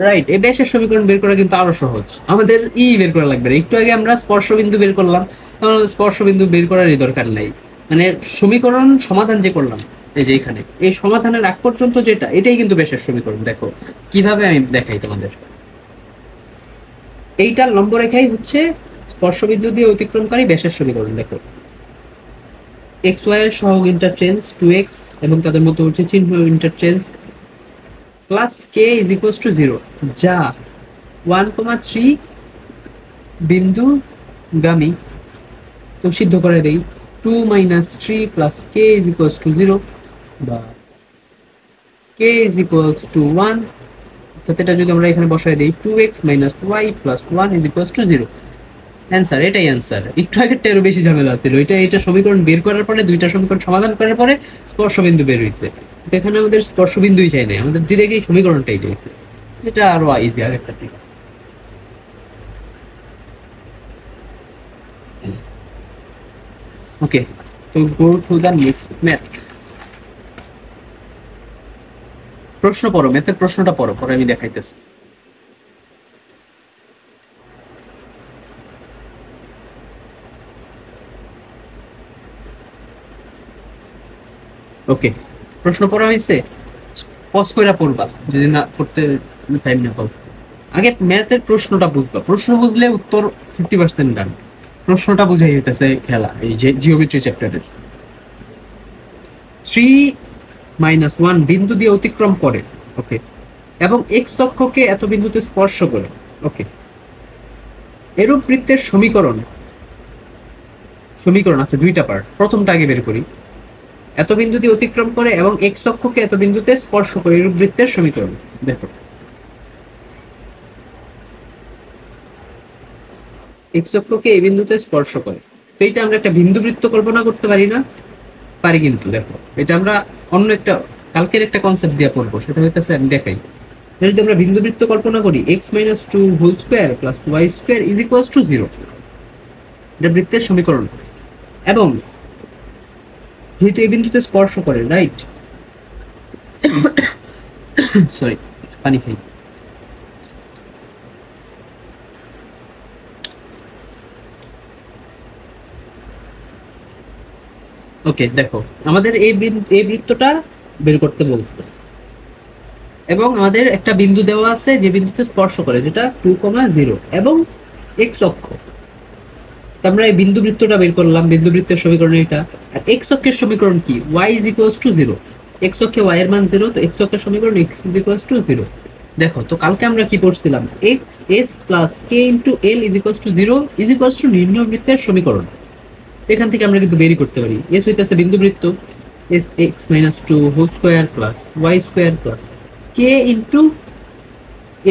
রাইট, এই ব্যাসের সমীকরণ বের করা কিন্তু আরো সহজ, আমাদের বের করা লাগবে। একটু আগে আমরা স্পর্শ বিন্দু বের করলাম, স্পর্শ বিন্দু বের করারই দরকার নাই। মানে সমীকরণ সমাধান যে করলাম এই যে এখানে, এই সমাধানের আগ পর্যন্ত যেটা, এটাই কিন্তু ব্যাসের সমীকরণ। দেখো কিভাবে আমি দেখাই তোমাদের। এইটার লম্ব রেখাই হচ্ছে স্পর্শ বিন্দু দিয়ে অতিক্রমকারী ব্যাসের সমীকরণ। দেখো এক্স ওয়াই এর সহগ ইন্টারচেঞ্জ 2x এবং তাদের মধ্যে হচ্ছে চিহ্ন interchange plus k is equals to 0, যা 1,3 বিন্দু গামী। তো সিদ্ধ করে দেই 2 minus 3 plus k is equals to 0 বা কে ইজ ইকুয়ালস টু 1। অর্থাৎ এটা যদি আমরা এখানে বসায় দিই 2x minus y plus 1 is equals to 0। Answer, এটাই অ্যান্সার। একটু আগেরটা আরো বেশি ঝামেলা ছিল। এটা সমীকরণ বের করার পরে, দুইটা সমীকরণ সমাধান করার পরে স্পর্শবিন্দু বের হয়েছে। এখানে আমাদের স্পর্শবিন্দুই চাই নাই, আমাদের ডিরেক্ট এই সমীকরণটাই চাইছে। এটা আরো ইজি আগেরটা থেকে। ওকে, তো go to the next math. প্রশ্ন পড়ো, ম্যাথের প্রশ্নটা পড়ো, পরে আমি দেখাইতেছি। ওকে, প্রশ্ন পড়া হয়েছে, পজ কইরা পড়বা যদি না পড়তে টাইম না পাও। আগে ম্যাথের প্রশ্নটা বুঝবা, প্রশ্ন বুঝলে উত্তর 50% ডান। প্রশ্নটা বুঝাই হইতেছে খেলা, এই যে জিওমেট্রি চ্যাপ্টারের। 3-1 বিন্দু দিয়ে অতিক্রম করে, ওকে, এবং এক্স অক্ষকে এত বিন্দুতে স্পর্শ করে, ওকে। এরূপ বৃত্তের সমীকরণ আছে দুইটা পার্ট। প্রথমটা আগে বের করি। এত বিন্দু দিয়ে অতিক্রম করে এবং এক্স অক্ষকে এত বিন্দুতে স্পর্শ করে, এরূপ বৃত্তের সমীকরণ। দেখো এক্স অক্ষকে এই বিন্দুতে স্পর্শ করে, তো এইটা আমরা একটা বিন্দু বৃত্ত কল্পনা করতে পারি না? পারি। কিন্তু দেখো এটা আমরা অন্য একটা কালকের একটা কনসেপ্ট দিয়ে পড়বো, সেটা হইতেছে আমি দেখাই। যদি আমরা বিন্দু বৃত্ত কল্পনা করি x minus 2 whole square plus Y square is equals to 0, এটা বৃত্তের সমীকরণ। এবং যেহেতু এই বিন্দুতে স্পর্শ করে, রাইট, সরি পানি খাই। ওকে, দেখো আমাদের এই বৃত্তটা বের করতে বলছে এবং আমাদের একটা বিন্দু দেওয়া আছে যে বিন্দুতে স্পর্শ করে, যেটা 2,0 এবং এক্স অক্ষ। আমরা এই বিন্দু বৃত্তটা বের করলাম, বিন্দু বৃত্তের সমীকরণ এটা। আর এক্স অক্ষের সমীকরণ কি? y is equals to 0। X অক্ষে y এর মান 0, তো এক্স অক্ষের সমীকরণ x ইজ ইকুয়ালস টু 0। দেখো তো কালকে আমরা কি পড়ছিলাম? x s plus k into l is equals to 0 is equals two নির্ণয় বৃত্তের সমীকরণ। এখান থেকে আমরা কিন্তু বেরি করতে পারি। এস হইতেছে বিন্দুবৃত্ত, S X minus two whole square plus Y square plus কে ইন্টু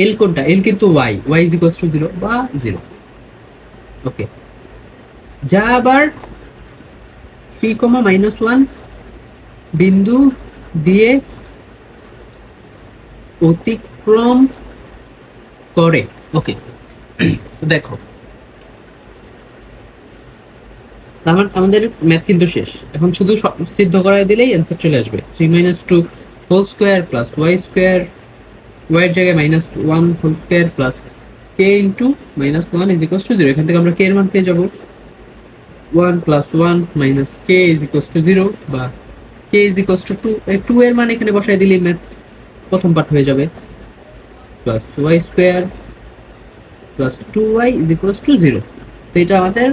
এল কোনটা, এল কিন্তু Y, Y is equals to 0 বা 0। ওকে, যা আবার 3, -1 বিন্দু দিয়ে অতিক্রম করে। ওকে, দেখো আমাদের ম্যাথ কিন্তু শেষ, এখন শুধু সিদ্ধ করায় দিলেই অ্যান্সার চলে আসবে। 3 - 2 whole square plus Y square, y এর জায়গায় -1 whole square plus K into -1 is equals to 0। এখান থেকে আমরা কে এর মান পেয়ে যাবো 1 + 1 - কে ইজ ইকুয়ালস টু 0 বা কে ইজ ইকুয়ালস টু 2 এর মান এখানে বসায় দিলেই ম্যাথ প্রথম পার্ট হয়ে যাবে, plus Y square plus 2y is equals to 0। তো এটা আমাদের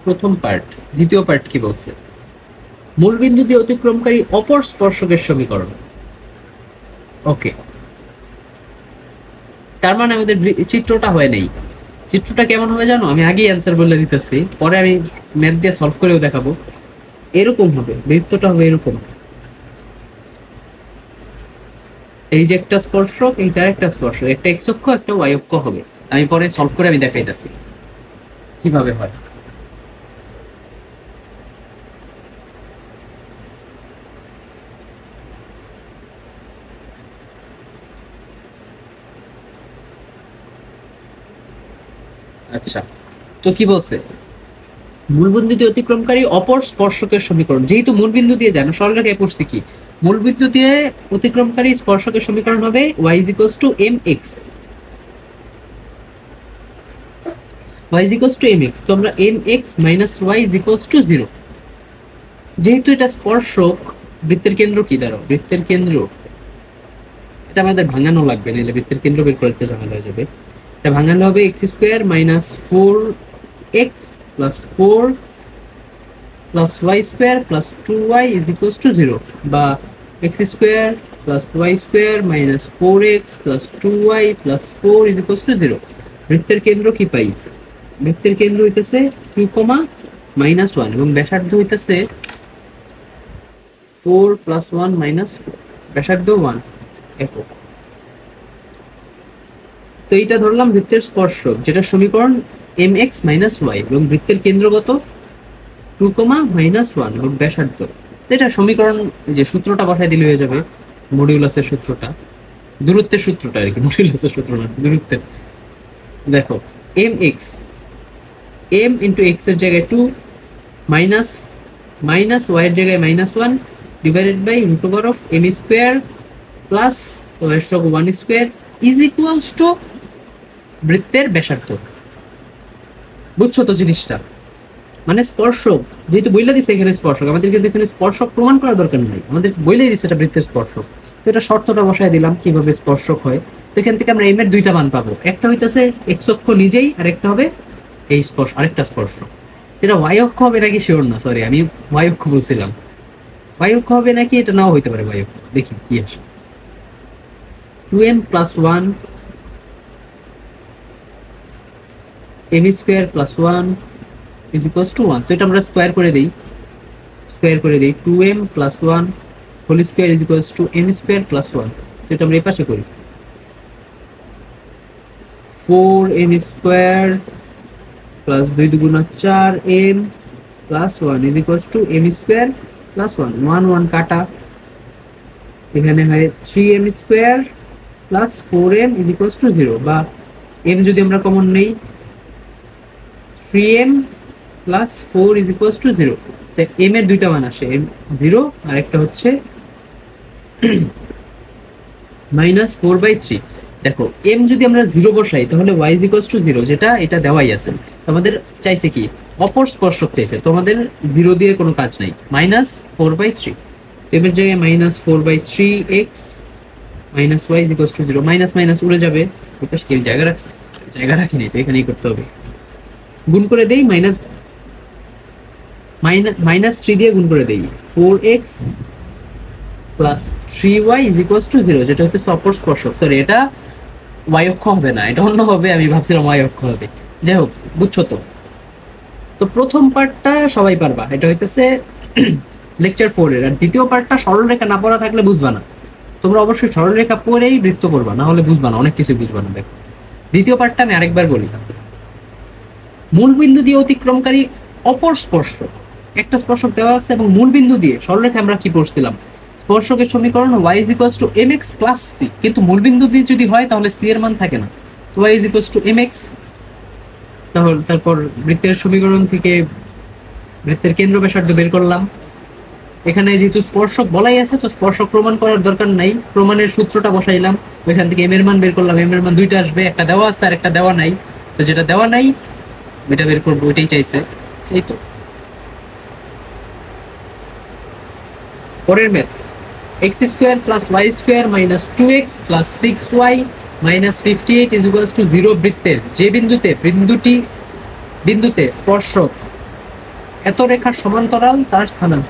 প্রথম পার্ট। দ্বিতীয় পার্ট কি বলছে, মূল বিন্দু দিয়ে অতিক্রমকারী অপর স্পর্শকের সমীকরণ। ওকে, তার মানে আমাদের চিত্রটা হয় নাই। চিত্রটা কেমন হবে জানো, আমি আগেই অ্যান্সার বলে দিতেছি, পরে আমি ম্যাথ দিয়ে সলভ করেও দেখাবো। এরকম হবে, বৃত্তটা হবে এরকম, এই যে একটা স্পর্শক, এইটা একটা স্পর্শক, একটা এক্স অক্ষ একটা ওয়াই অক্ষ হবে। আমি পরে সলভ করে আমি দেখাইতেছি কিভাবে হয়। আচ্ছা, তো কি বলছে, মূলবিন্দু দিয়ে অতিক্রমকারী অপর স্পর্শকের সমীকরণ। যেহেতু মূলবিন্দু দিয়ে যায় না, সরলরেখায় পড়ছি কি, মূলবিন্দু দিয়ে অতিক্রমকারী স্পর্শকের সমীকরণ হবে y = mx, y = mx। তো আমরা mx - y = 0। যেহেতু এটা স্পর্শক, বৃত্তের কেন্দ্র কি দাঁড়াও, বৃত্তের কেন্দ্র এটা আমাদের ভাঙানো লাগবে, নাহলে বৃত্তের কেন্দ্র বের করতে ঝামেলা হয়ে যাবে। এটা ভাঙানো হবে x² - 4x + 4 + y² + 2y = 0 বা x² + y² - 4x + 2y + 4 = 0। বৃত্তের কেন্দ্র কি পাই, বৃত্তের কেন্দ্র হইতেছে 2, -1 এবং ব্যাসার্ধ হইতেছে 4 + 1 - 4, ব্যাসার্ধ 1 একক। তো এইটা ধরলাম বৃত্তের স্পর্শক, যেটা সমীকরণ mx - y এবং বৃত্তের কেন্দ্র কত 2, -1 এবং ব্যাসার্ধ। তো এটা সমীকরণ, যে সূত্রটা বসায় দিলে হয়ে যাবে, মডিউলাসের সূত্রটা, দূরত্বের সূত্রটা আর কি, মডিউলাসের সূত্র না, দূরত্বের। দেখো mx, m * x এর জায়গায় 2 মাইনাস y এর জায়গায় -1 divided by √m² plus y² is equals to বৃত্তের ব্যাসার্ধ। বুঝছো তো জিনিসটা, মানে স্পর্শক যেহেতু বইলা দিছে এখানে স্পর্শক, আমাদের কিন্তু এখানে স্পর্শক প্রমাণ করার দরকার নাই, আমাদের বইলাই দিছে এটা বৃত্তের স্পর্শক। তো এটা শর্তটা বসায় দিলাম কিভাবে স্পর্শক হয়। তো এখান থেকে আমরা এম এর দুইটা মান পাবো, একটা হইতাছে এক্স অক্ষ নিজেই, আর একটা হবে এই স্পর্শ, আরেকটা স্পর্শক। এটা ওয়াই অক্ষ হবে নাকি শিওর না, সরি আমি ওয়াই অক্ষ বলছিলাম, ওয়াই অক্ষ হবে নাকি এটা নাও হইতে পারে ওয়াই অক্ষ, দেখি কি আসে। 2m + 1 m² + 1 = 1। তো এটা আমরা স্কোয়ার করে দিই, 2m + 1 হোল স্কোয়ার = m² + 1। তো এটা আমরা এই পাশে করি, 4m² + 2 × 4m + 1 m² + 1, 1 1 কাটা, এখানে হয় 3m² + 4m = 0 বা m যদি আমরা কমন নেই 3m + 4 = 0। তো m এর দুইটা মান আসে, m 0 আর একটা হচ্ছে -4/3। দেখো m যদি আমরা 0 বসাই তাহলে y = 0, যেটা এটা দেওয়াই আছে। আমাদের চাইছে কি, অপর স্পর্শক চাইছে, তো আমাদের 0 দিয়ে কোনো কাজ নাই, -4/3। m এর জায়গায় -4/3x - y = 0, মাইনাস মাইনাস উড়ে যাবে, ওটা কি জায়গা রাখছে, জায়গা রাখিনি, তো এখানেই করতে হবে। গুণ করে দেই, -3 দিয়ে গুণ করে দেই, 4x + 3y = 0, যেটা হচ্ছে অপর স্পর্শক। সরি, এটা y অক্ষ হবে না, এটা অন্য হবে, আমি ভাবছিলাম y অক্ষ হবে। যাই হোক, বুঝছো তো। তো প্রথম পার্টটা সবাই পারবা, এটা হইতেছে লেকচার 4 এর। আর দ্বিতীয় পার্টটা সরলরেখা না পড়া থাকলে বুঝবা না। তোমরা অবশ্যই সরলরেখা পড়েই বৃত্ত করবা, না হলে বুঝবা না, অনেক কিছু বুঝবা না। দেখো দ্বিতীয় পার্টটা আমি আরেকবার বলি। মূল বিন্দু দিয়ে অতিক্রমকারী অপর স্পর্শক, একটা স্পর্শক দেওয়া আছে এবং মূল বিন্দু দিয়ে সরলরেখা আমরা কি পড়ছিলাম, স্পর্শকের সমীকরণ y = mx + c, কিন্তু মূল বিন্দু দিয়ে যদি হয় তাহলে c এর মান থাকে না, y = mx। তাহলে তারপর বৃত্তের সমীকরণ থেকে বৃত্তের কেন্দ্র ব্যাসার্ধ বের করলাম। এখানে যেহেতু স্পর্শক বলাই আছে, তো স্পর্শক প্রমাণ করার দরকার নাই, প্রমাণের সূত্রটা বসাইলাম, ওইখান থেকে m এর মান বের করলাম। m এর মান দুইটা আসবে, একটা দেওয়া আছে আর একটা দেওয়া নাই। তো যেটা দেওয়া নাই ওইটা বের করবো, ওইটাই চাইছে। এই তো পরের math, x² + y² - 2x + 6y - 58 = 0 বৃত্তের যে বিন্দুতে স্পর্শক এত রেখার সমান্তরাল তার স্থানাঙ্ক।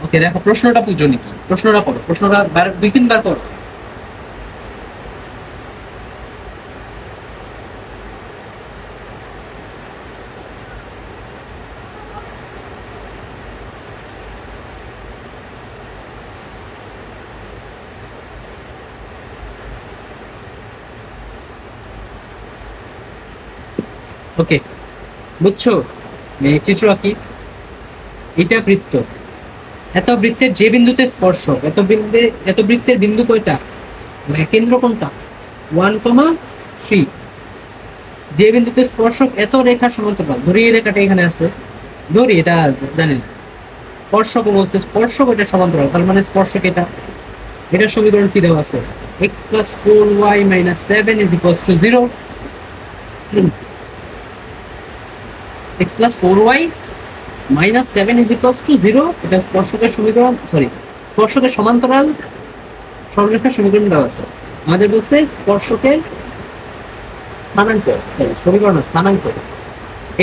ওকে, দেখো প্রশ্নটা বুঝো নাকি, প্রশ্নটা পড়ো, প্রশ্নটা 2-3 বার পড়ো। ওকে, বুঝছো? চিত্র আঁকি, এটা বৃত্ত, এত বৃত্তের যে বিন্দুতে স্পর্শক, এত বৃত্তের বিন্দু কয়টা, মানে কেন্দ্র কোনটা, 1,3। যে বিন্দুতে স্পর্শক এত রেখার সমান্তরাল, ধরি এই রেখাটা এখানে আছে, ধরি এটা জানি না, স্পর্শক বলছে, স্পর্শক এটা সমান্তরাল, তার মানে স্পর্শক এটা। এটার সমীকরণ কি দেওয়া আছে, x + 4y - 7 = 0। x + 4y - 7 = 0, এটা স্পর্শকের সমীকরণ, সরি স্পর্শকের সমান্তরাল সরলরেখার সমীকরণ দেওয়া আছে। আমাদের বলছে স্পর্শকের স্থানাঙ্ক, সরি সমীকরণ স্থানাঙ্ক,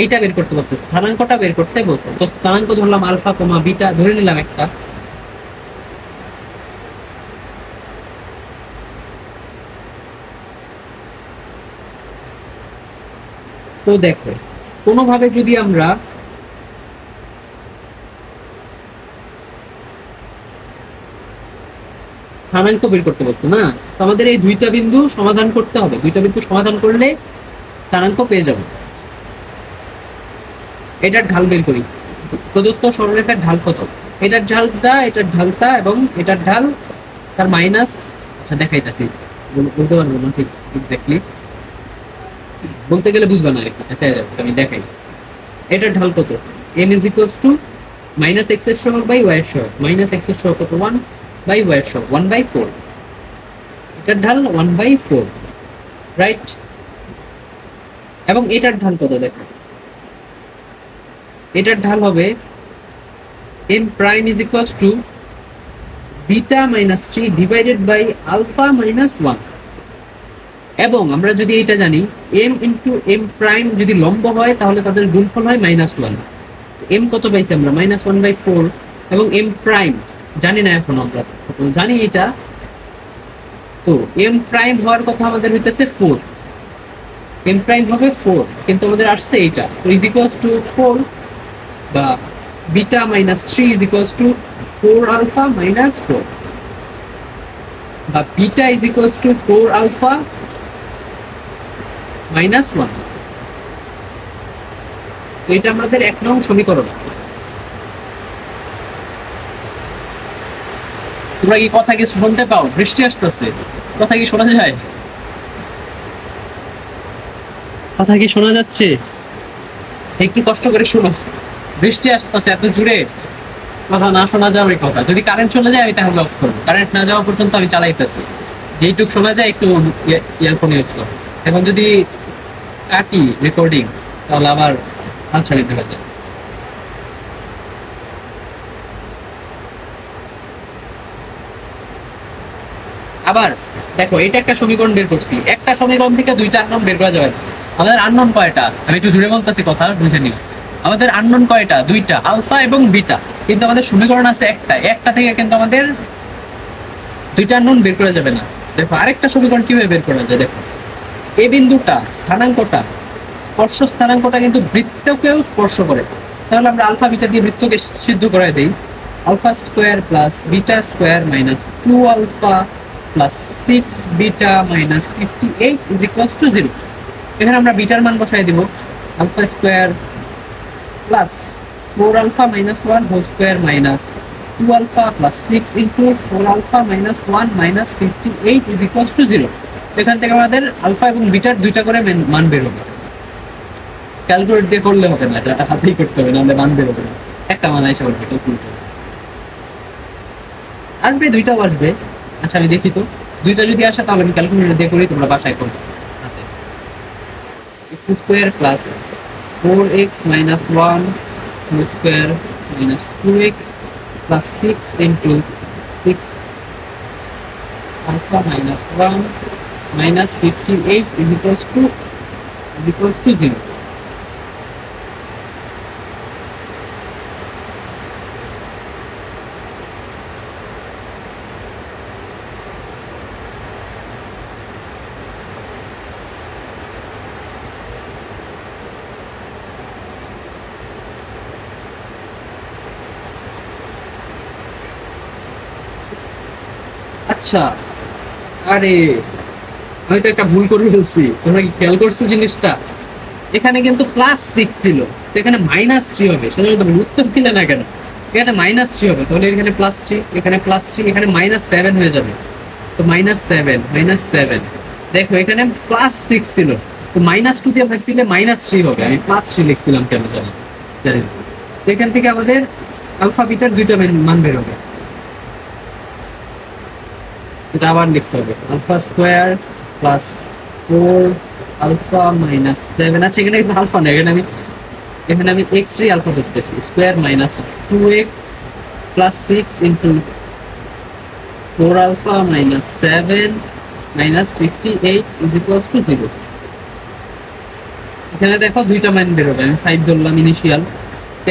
এইটা বের করতে বলছে, স্থানাঙ্কটা বের করতে বলছে। তো স্থানাঙ্ক ধরলাম আলফা, বিটা ধরে নিলাম একটা। তো দেখো কোনোভাবে যদি আমরা স্থানাঙ্ক বের করতে বলছে না, তো আমাদের এই দুইটা বিন্দু সমাধান করতে হবে, দুইটা বিন্দু সমাধান করলে স্থানাঙ্ক পেয়ে যাব। এটার ঢাল বের করি, প্রদত্ত সরলরেখার ঢাল কত, এটার ঢালটা, এটার ঢালটা এবং এটার ঢাল তার মাইনাস, আচ্ছা দেখাইতাছি, বলতে পারবো না ঠিক এক্স্যাক্টলি, বলতে গেলে বুঝবা না আরেকটু, আচ্ছা আমি দেখাই। এটার ঢাল কত, m = -x এর সহগ বাই y এর সহগ, -x এর সহগ কত, 1 বাই y এর সহগ 1/4, এটার ঢাল 1/4, রাইট। এবং এটার ঢাল কত দেখো, এটার ঢাল হবে m' = β - 3 ডিভাইডেড বাই আলফা - 1। এবং আমরা যদি এটা জানি m × m' যদি লম্ব হয় তাহলে তাদের গুণফল হয় -1। m কত পাইছি আমরা, -1/4, এবং m' জানি না, এখন আমরা জানি এটা, তো m' হওয়ার কথা আমাদের হইতেছে 4, m' হবে 4, কিন্তু আমাদের আসছে এইটা, তো = 4, বা β - 3 = 4 আলফা - 4, বা β = 4 আলফা -1। তো এটা আমাদের 1 নং সমীকরণ। তোমরা কি কথা কি শুনতে পাও, বৃষ্টি আসতেছে, কথা কি শোনা যায়, কথা কি শোনা যাচ্ছে, একটু কষ্ট করে শোনো, বৃষ্টি আসতেছে এত জোরে, কথা না শোনা যাবে কথা, যদি কারেন্ট চলে যায় আমি তাহলে অফ করবো, কারেন্ট না যাওয়া পর্যন্ত আমি চালাইতেছি, যেইটুক শোনা যায় একটু ইয়ারফোন ইউজ করো। এখন যদি কাটি রেকর্ডিং তাহলে আবার আনসারিত হয়ে যায়। আবার দেখো এটা একটা সমীকরণ বের করছি, একটা সমীকরণ থেকে দুইটা আননোন বের করা যাবে। আমাদের আননোন কয়টা, আমি একটু জুড়ে বলতেছি কথা বুঝে নিও। আমাদের আননোন কয়টা, দুইটা, আলফা এবং বিটা, কিন্তু আমাদের সমীকরণ আছে একটা, একটা থেকে কিন্তু আমাদের দুইটা আননোন বের করা যাবে না। দেখো আরেকটা সমীকরণ কিভাবে বের করা যায়, দেখো এই বিন্দুটা স্থানাঙ্কটা স্পর্শ স্থানাঙ্কটা কিন্তু বৃত্তকেও স্পর্শ করে। তাহলে আমরা আলফা বিটা দিয়ে বৃত্তকে সিদ্ধ করাই দেই। Alpha square plus beta square minus 2 alpha plus 6 beta minus 58 is equals to 0। এখানে আমরা বিটার মান বসাই দিব। Alpha square plus 4 alpha minus 1 whole square minus 2 alpha plus 6 into 4 alpha minus 1 minus 58 is equals to 0। এখান থেকে আমাদের আলফা এবং বিটার দুইটা করে মান বের হবে। ক্যালকুলেট দিয়ে করলে হবে না, এটা হাতেই করতে হবে, নাহলে মান বের হবে না। একটা মান এসে করবে ক্যালকুলেটর আসবে, দুইটাও আসবে। আচ্ছা আমি দেখি তো, দুইটা যদি আসে তাহলে আমি ক্যালকুলেটর দিয়ে করি, তোমরা বাসায় করবে হাতে। x square plus 4x minus 1 whole square minus 2x plus 6 into 6 alpha minus 1 minus 58 is equals to 0। আচ্ছা, আরে আমি তো একটা ভুল করে ফেলছি, তোমরা কি খেয়াল করছো জিনিসটা? এখানে কিন্তু প্লাস 6 ছিল, তো এখানে মাইনাস 3 হবে। সেজন্য তুমি উত্তর দিলে না কেন? এখানে মাইনাস 3 হবে, তাহলে এখানে প্লাস 3, এখানে প্লাস 3, এখানে মাইনাস 7 হয়ে যাবে। তো -7 দেখো এখানে প্লাস 6 ছিল, তো -2 দিয়ে ভাগ দিলে -3 হবে। আমি +3 লিখছিলাম কেন জানি না। তো এখান থেকে আমাদের আলফা বিটার দুইটা মান বের হবে। এটা আবার লিখতে হবে alpha square plus 4 alpha minus 7। আচ্ছা এখানে আলফা না, এখানে আমি x3 আলফা ধরতেছি, square minus 2x plus 6 into 4 alpha minus 7 minus 58 is equals to 0। এখানে দেখো দুইটা মান বের হবে। আমি 5 ধরলাম ইনিশিয়াল,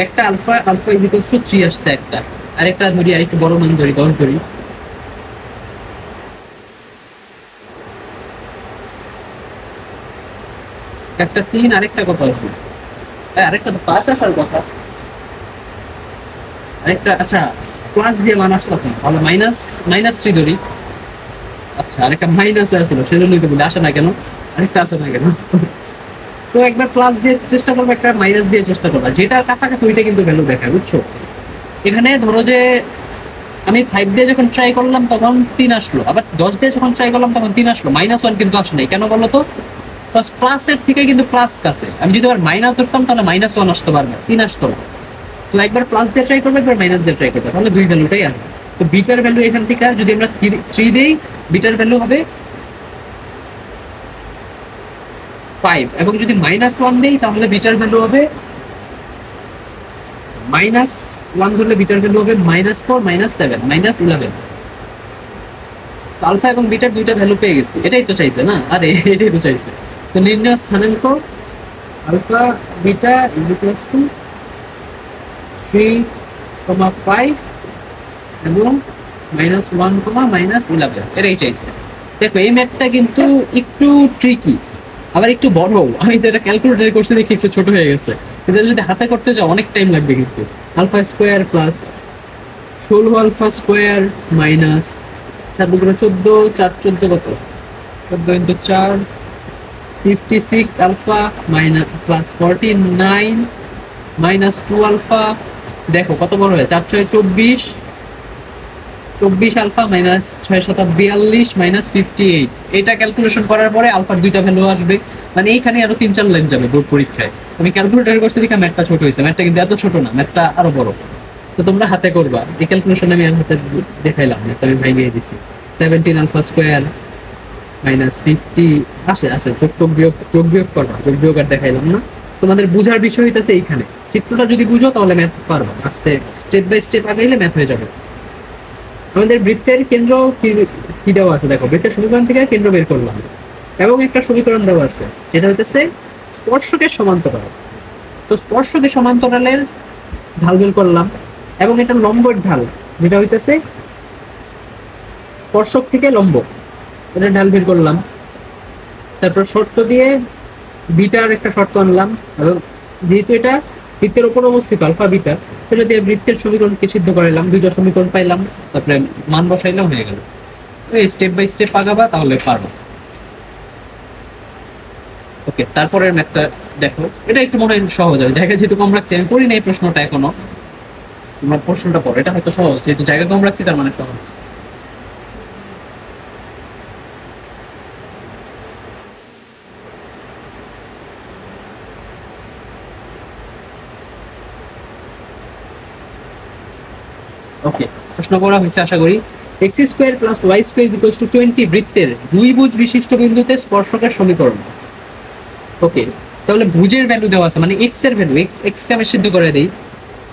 একটা আলফা ইজ ইকুয়ালস টু 3 আসছে একটা, আরেকটা ধরি, আরেকটু বড় মান ধরি, 10 ধরি। একটা 3, আরেকটা কত আসবে? আরেকটা তো 5 আসার কথা, আরেকটা আচ্ছা প্লাস দিয়ে মান আসতেছে, তাহলে -3 ধরি। আচ্ছা আরেকটা মাইনাস আসলো, সেজন্যই তো বলি আসে না কেন, আরেকটা আসে না কেন। তো একবার প্লাস দিয়ে চেষ্টা করবো, একটা মাইনাস দিয়ে চেষ্টা করবো, যেটার কাছাকাছি ওইটা কিন্তু ভ্যালু দেখায়, বুঝছো? এখানে ধরো যে আমি 5 দিয়ে যখন ট্রাই করলাম তখন 3 আসলো, আবার 10 দিয়ে যখন ট্রাই করলাম তখন 3 আসলো, -1 কিন্তু আসে নাই। কেন বলো তো? প্লাসের থেকে কিন্তু প্লাস কাছে, আমি যদি আবার মাইনাস ধরতাম তাহলে -1 আসতে পারবে, 3 আসতো না। তো একবার প্লাস দিয়ে ট্রাই করবে, একবার মাইনাস দিয়ে ট্রাই করবে, তাহলে দুই ভ্যালুটাই আসবে। তো বিটার ভ্যালু এখান থেকে যদি আমরা 3 দেই, বিটার ভ্যালু হবে 5, এবং যদি -1 দেই তাহলে বিটার ভ্যালু হবে -1 ধরলে বিটার ভ্যালু হবে -4 -7 -11। তো আলফা এবং বিটার দুইটা ভ্যালু পেয়ে গেছি, এটাই তো চাইছে না? আরে এটাই তো চাইছে। তো নির্ণয় স্থানাঙ্ক alpha beta is equals to 3,5 এবং -1,-11 এটাই চাইছে। দেখো এই ম্যাথটা কিন্তু একটু ট্রিকি, আবার একটু বড়। আমি যেটা ক্যালকুলেটর করছি দেখি একটু ছোট হয়ে গেছে, এটা যদি হাতে করতে যাও অনেক টাইম লাগবে। কিন্তু alpha square plus 16 alpha square minus 7 দুগুণে 14, 4 14 কত? 14 into 4 56 alpha minus plus 49 minus 2 alpha. দেখো কত বড় হয়, 4 6 24 আলফা মাইনাস 6 7 42 মাইনাস 58। এটা ক্যালকুলেশন করার পরে আলফার দুইটা ভ্যালু আসবে, মানে এইখানে আরো 3-4 লাইন যাবে বোর্ড পরীক্ষায়। আমি ক্যালকুলেটর করছি দেখে ম্যাথটা ছোট হয়েছে, ম্যাথটা কিন্তু এত ছোট না, ম্যাথটা আরো বড়। তো তোমরা হাতে করবা, এই ক্যালকুলেশন আমি আর হাতে দেখাইলাম, ম্যাথটা আমি ভাঙিয়ে দিছি। 17 আলফা স্কোয়ার মাইনাস 50 আসে যোগ বিয়োগ করবা, যোগ বিয়োগ আর দেখাইলাম না। তোমাদের বুঝার বিষয় হইতেছে এইখানে, চিত্রটা যদি বুঝো তাহলে ম্যাথ পারবা, আস্তে স্টেপ বাই স্টেপ আগাইলে ম্যাথ হয়ে যাবে। আমাদের বৃত্তের কেন্দ্র কি দেওয়া আছে, দেখো বৃত্তের সমীকরণ থেকে কেন্দ্র বের করলাম, এবং একটা সমীকরণ দেওয়া আছে যেটা হইতেছে স্পর্শকের সমান্তরাল। তো স্পর্শকের সমান্তরালের ঢাল বের করলাম, এবং এটা লম্বের ঢাল যেটা হইতেছে স্পর্শক থেকে লম্ব, এটা ঢাল বের করলাম। তারপর শর্ত দিয়ে বিটার একটা শর্ত আনলাম, এবং যেহেতু এটা বৃত্তের উপর অবস্থিত আলফা বিটা, সেটা দিয়ে বৃত্তের সমীকরণকে সিদ্ধ করাইলাম, দুইটা সমীকরণ পাইলাম, তারপরে মান বসাইলাম, হয়ে গেল। স্টেপ বাই স্টেপ আগাবা তাহলে পারবো। ওকে, তারপরের ম্যাথটা দেখো, এটা একটু মনে হয় সহজ হবে, জায়গা যেহেতু কম রাখছি, আমি করি না এই প্রশ্নটা এখনো, তোমরা প্রশ্নটা পড়ো, এটা হয়তো সহজ, যেহেতু জায়গা কম রাখছি তার মানে সহজ। ওকে, প্রশ্ন করা হয়েছে আশা করি। X square plus Y square equals to 20 বৃত্তের দুই ভুজ বিশিষ্ট বিন্দুতে স্পর্শকের সমীকরণ। ওকে, তাহলে ভুজের ভ্যালু দেওয়া আছে, মানে এক্স এর ভ্যালু, এক্স কে আমি সিদ্ধ করে দেই।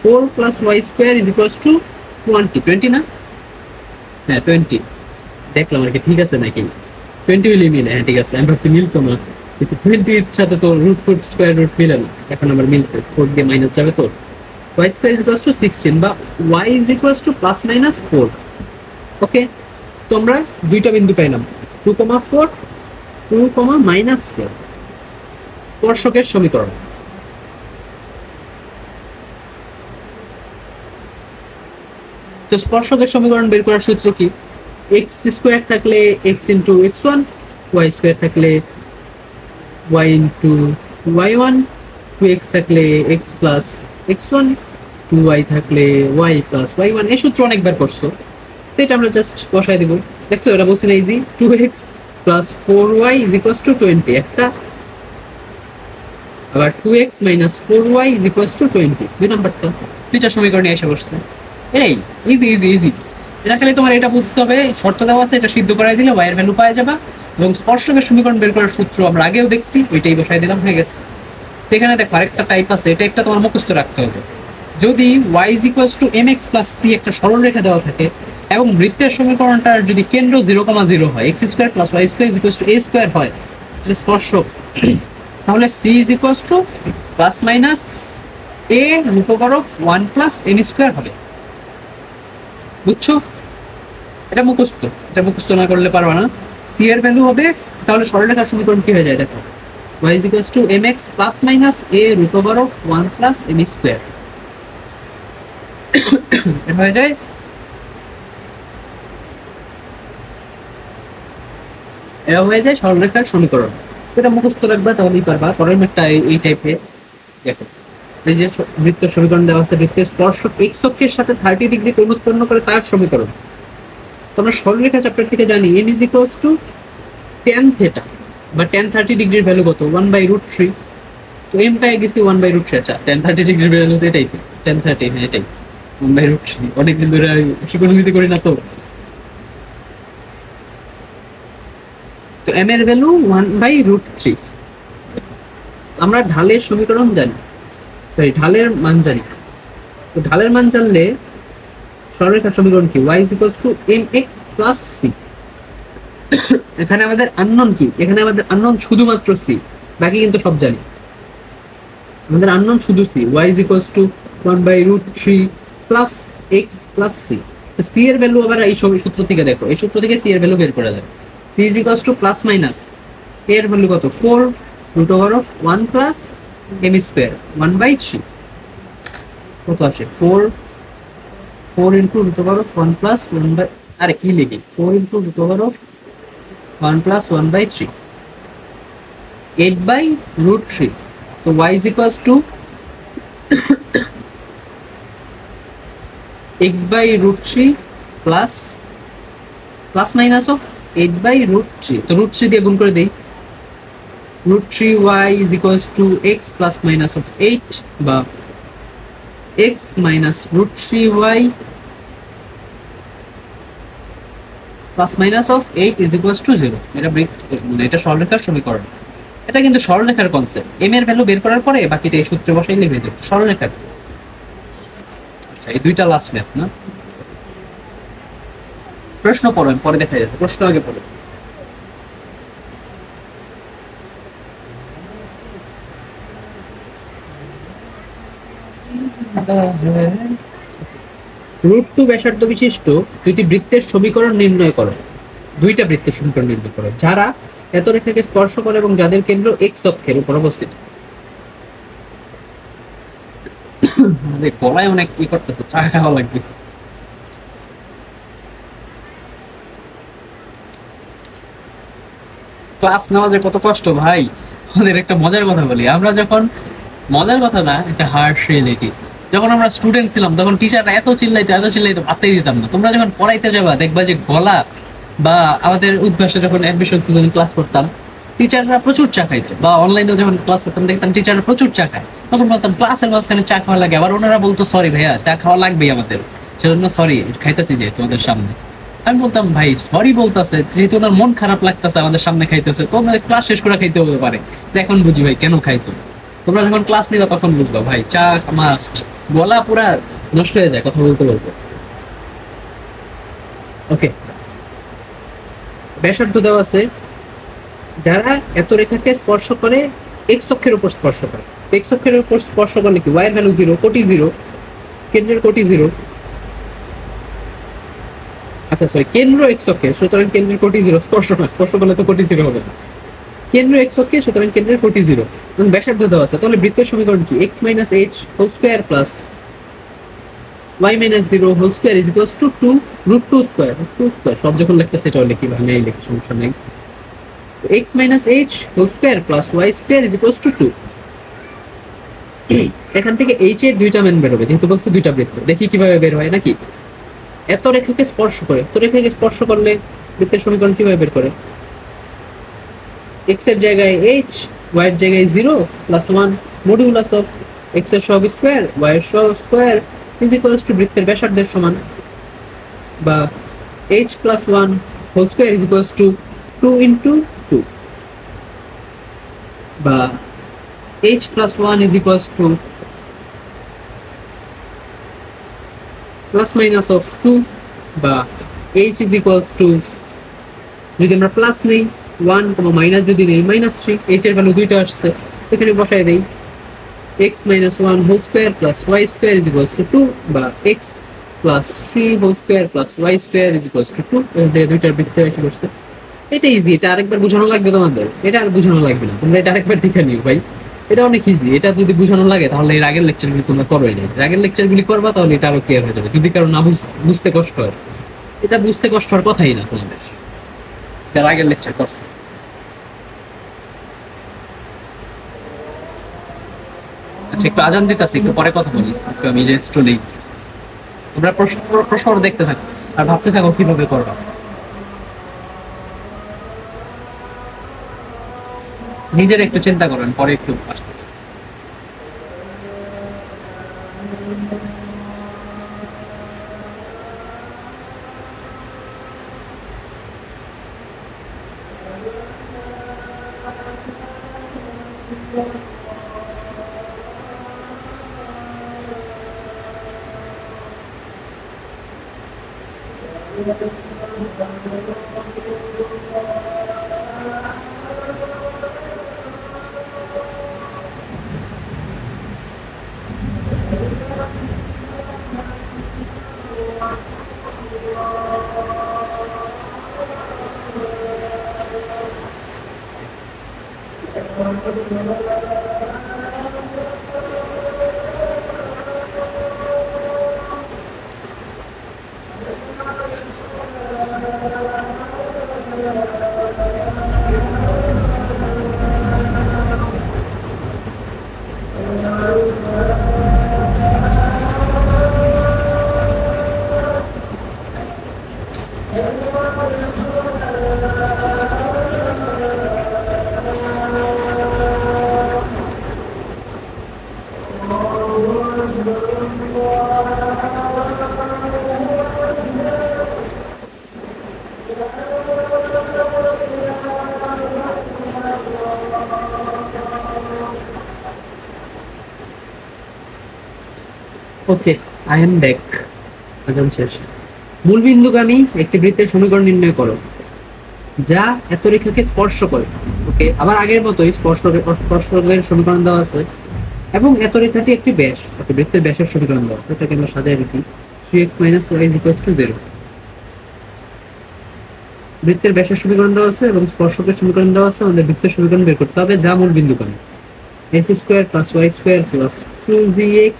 4 plus Y square is equals to 20 না? হ্যাঁ 20, দেখলাম আর কি ঠিক আছে নাকি, 20 মিলি মিলে, হ্যাঁ ঠিক আছে, আমি ভাবছি মিলতো না, কিন্তু 20 এর সাথে তো রুট ফুট স্কোয়ার রুট মিলে না, এখন আমার মিলছে, 4 দিয়ে মাইনাস যাবে তো। Y square is equals to 16 বা y is equals to plus minus 4। Okay, তোমরা দুইটা বিন্দু পাইলাম, 2,4, 2,-4 স্পর্শকের সমীকরণ। তো স্পর্শকের সমীকরণ বের করার সূত্র কি? এক্স স্কোয়ার থাকলে X into x one, Y square থাকলে Y into Y one, 2x থাকলে x plus x one, 2y থাকলে ওয়াই প্লাস ওয়াই ওয়ান। এই সূত্র অনেকবার করছো, তো এটা আমরা জাস্ট বসাই দেবো। দেখছো, এটা বলছি না easy, 2x plus 4y is equals to 20 একটা, আবার 2x minus 4y is equals to 20 দুই নাম্বারটা, দুইটা সমীকরণে এসে বসছে। এই ইজি ইজি ইজি, এটা খালি তোমার এটা বুঝতে হবে, শর্ত দেওয়া আছে, এটা সিদ্ধ করাই দিলে y এর ভ্যালু পাওয়া যাবে, এবং স্পর্শকের সমীকরণ বের করার সূত্র আমরা আগেও দেখছি, ওইটাই বসাই দিলাম, হয়ে গেছে। এখানে দেখো আরেকটা টাইপ আছে, এটা একটা তোমার মুখস্থ রাখতে হবে। যদি y is equals two mx plus c একটা সরলরেখা দেওয়া থাকে, এবং বৃত্তের সমীকরণটার যদি কেন্দ্র 0,0 হয়, x square plus Y square is equals to a square হয়, এটা স্পর্শক, তাহলে c is equals to plus minus a root over of 1 plus m square হবে। বুঝছো? এটা মুখস্থ, এটা মুখস্থ না করলে পারবা না। c এর ভ্যালু হবে, তাহলে সরলরেখার সমীকরণ কি হয়ে যায় দেখো, y is equals to mx plus minus a root over of 1 plus m square এটা হয়ে যায়। এটা হয়ে যায় সরলরেখার সমীকরণ। এটা মুখস্থ রাখবা তাহলেই পারবা। পরের ম্যাথটা এই টাইপের দেখো, এই যে বৃত্তের সমীকরণ দেওয়া আছে, বৃত্তের স্পর্শক x অক্ষের সাথে 30 ডিগ্রি কোণ উৎপন্ন করে তার সমীকরণ। তোমরা সরলরেখা চ্যাপ্টার থেকে জানি m is equals to tan theta বা tan 30 ডিগ্রির ভ্যালু কত, 1/√3। তো m পাই গেছি 1/√3। আচ্ছা, tan 30 ডিগ্রির ভ্যালু তো এটাই, তো tan 30, হ্যাঁ এটাই 1/√3। অনেকদিন ধরে ত্রিকোণমিতি করি না তো। তো m এর ভ্যালু 1/√3। আমরা ঢালের সমীকরণ জানি, সরি ঢালের মান জানি। তো ঢালের মান জানলে সরলরেখার সমীকরণ কি, y is equals to mx plus c। এখানে আমাদের আননোন কি, এখানে আমাদের আননোন শুধুমাত্র c, বাকি কিন্তু সব জানি। আমাদের আননোন শুধু c, y is equals to 1/√3 plus x plus c। তো c এর ভ্যালু আবার এই সূত্র থেকে দেখো, এই সূত্র থেকে c এর ভ্যালু বের করা যায়। c is equals to plus minus a এর ভ্যালু কত, 4 root over of 1 plus m square 1/3 কত আসে, 4 into root over of 1 plus 1 by, আরে কি লিখি, 4 into root over of 1 plus 1/3 8/√3। তো y is equals to x/√3 plus minus of 8/√3। তো √3 দিয়ে গুণ করে দেই, √3y is equals to x plus minus of 8 বা x minus √3y plus minus of 8 is equals to 0। এটা সরলরেখার সমীকরণ। এটা কিন্তু সরলরেখার কনসেপ্ট, m এর ভ্যালু বের করার পরে বাকিটা এই সূত্রে বসাইলে হয়ে যাবে সরলরেখার। আচ্ছা, এই দুইটা লাস্ট ম্যাথ না, প্রশ্ন পড়ো, পরে দেখা যাচ্ছে, প্রশ্ন আগে পড়ো। √2 ব্যাসার্ধ বিশিষ্ট দুইটি বৃত্তের সমীকরণ নির্ণয় করো। দুইটা বৃত্তের সমীকরণ নির্ণয় করো যারা এত রেখাকে স্পর্শ করে এবং যাদের কেন্দ্র এক্স অক্ষের উপর অবস্থিত। গলায় অনেক কি করতেছে, চা খাওয়া লাগবে। ক্লাস নেওয়া যে কত কষ্ট ভাই। আমাদের একটা মজার কথা বলি, আমরা যখন, মজার কথা না, একটা হার্ড রিয়েলিটি, যখন আমরা স্টুডেন্ট ছিলাম তখন টিচাররা এত চিল্লাইতো পাত্তাই দিতাম না। তোমরা যখন পড়াইতে যাবা দেখবা যে গলা, বা আমাদের উদ্ভাসে যখন অ্যাডমিশন সিজনে ক্লাস করতাম, টিচাররা প্রচুর চা খাইতো, বা অনলাইনে যখন ক্লাস করতাম দেখতাম টিচাররা প্রচুর চা খায়, তখন বলতাম ক্লাসের মাঝখানে চা খাওয়া লাগে, আবার ওনারা বলতো সরি ভাইয়া চা খাওয়া লাগবেই আমাদের, সেজন্য সরি খাইতেছি যে তোমাদের সামনে। আমি বলতাম ভাই সরি বলতেছে যেহেতু ওনার মন খারাপ লাগতেছে আমাদের সামনে খাইতেছে, তো আমাদের ক্লাস শেষ করে খাইতে হতে পারে। এখন বুঝি ভাই কেন খাইতো। তোমরা যখন ক্লাস নিবা তখন বুঝবা ভাই চা মাস্ট। গলা পুরা নষ্ট হয়ে যায় কথা বলতে বলতে। ওকে, ব্যাসার্ধ দেওয়া আছে, যারা এত রেখাকে স্পর্শ করে এক্স অক্ষের উপর স্পর্শ করে। এক্স অক্ষের উপর স্পর্শ করলে কি ওয়াই এর ভ্যালু 0, কোটি 0, কেন্দ্রের কোটি 0। আচ্ছা সরি, কেন্দ্র এক্স অক্ষে, সুতরাং কেন্দ্রের কোটি 0, স্পর্শ না, স্পর্শ করলে তো কোটি 0 হবে না। কেন্দ্র এক্স অক্ষে, সুতরাং কেন্দ্রের কোটি 0 এবং ব্যাসার্ধ দেওয়া আছে। তাহলে বৃত্তের সমীকরণ কি? x minus h whole square plus y minus 0 whole square is equals to 2 root 2 square. 2 square সব যখন লিখতে সেটাও লিখি, ভাই নেই লিখি, সমস্যা নেই। x minus h whole square plus y square is equals to 2। এখান থেকে h এর দুইটা মান বের হবে, যেহেতু বলছে দুইটা বৃত্ত। দেখি কিভাবে বের হয় নাকি। এত রেখাকে স্পর্শ করে, তো রেখাকে স্পর্শ করলে বৃত্তের সমীকরণ কিভাবে বের করে? x এর জায়গায় h, y এর জায়গায় 0 প্লাস 1 মডুলাস অফ x এর সহগ স্কয়ার y এর সহগ স্কয়ার ইজ ইকুয়ালস টু বৃত্তের ব্যাসার্ধের সমান, বা h plus 1 whole square is equals to 2 into 2, বা h plus 1 is equals to plus minus of 2, বা h ইজ ইকুয়ালস টু, যদি আমরা প্লাস নেই 1, মাইনাস যদি নেই -3, h এর ভ্যালু দুইটা আসছে, এখানে বসাই দেই x minus 1 whole square plus y square is equals to 2, বা x plus 3 whole square plus y square is equals to 2। এই দুইটার বৃত্ত একই করছে। এটা ইজি, এটা আরেকবার বোঝানো লাগবে তোমাদের, এটা আর বোঝানো লাগবে না, তোমরা এটা আরেকবার দেখে নিও ভাই, এটা অনেক ইজি। এটা যদি বোঝানো লাগে তাহলে এর আগের লেকচারগুলি তোমরা করোই না, আগের লেকচারগুলি করবা তাহলে এটা আরো ক্লিয়ার হয়ে যাবে। যদি কারো না বুঝতে কষ্ট হয়, এটা বুঝতে কষ্ট হওয়ার কথাই না তোমাদের, যারা আগের লেকচার করছে। আচ্ছা একটু আজান দিতেছি, একটু পরে কথা বলি, একটু আমি রেস্ট নেই। তোমরা প্রশ্ন দেখতে থাকো আর ভাবতে থাকো কিভাবে করবা। নিজের একটু চিন্তা করেন, পরে একটু আসতেছে। ওকে, আই এম ব্যাক। আজান শেষ। মূল বিন্দুগামী একটি বৃত্তের সমীকরণ নির্ণয় করো যা এত রেখাকে স্পর্শ করে। ওকে, আবার আগের মতোই স্পর্শের সমীকরণ দেওয়া আছে, এবং এত রেখাটি একটি ব্যাস, বৃত্তের ব্যাসের সমীকরণ দেওয়া আছে। এটাকে আমরা সাজাই লিখি 3x - y = 0। বৃত্তের ব্যাসের সমীকরণ দেওয়া আছে এবং স্পর্শকের সমীকরণ দেওয়া আছে, আমাদের বৃত্তের সমীকরণ বের করতে হবে, যা মূল বিন্দুগামী। X square plus Y square plus 2gx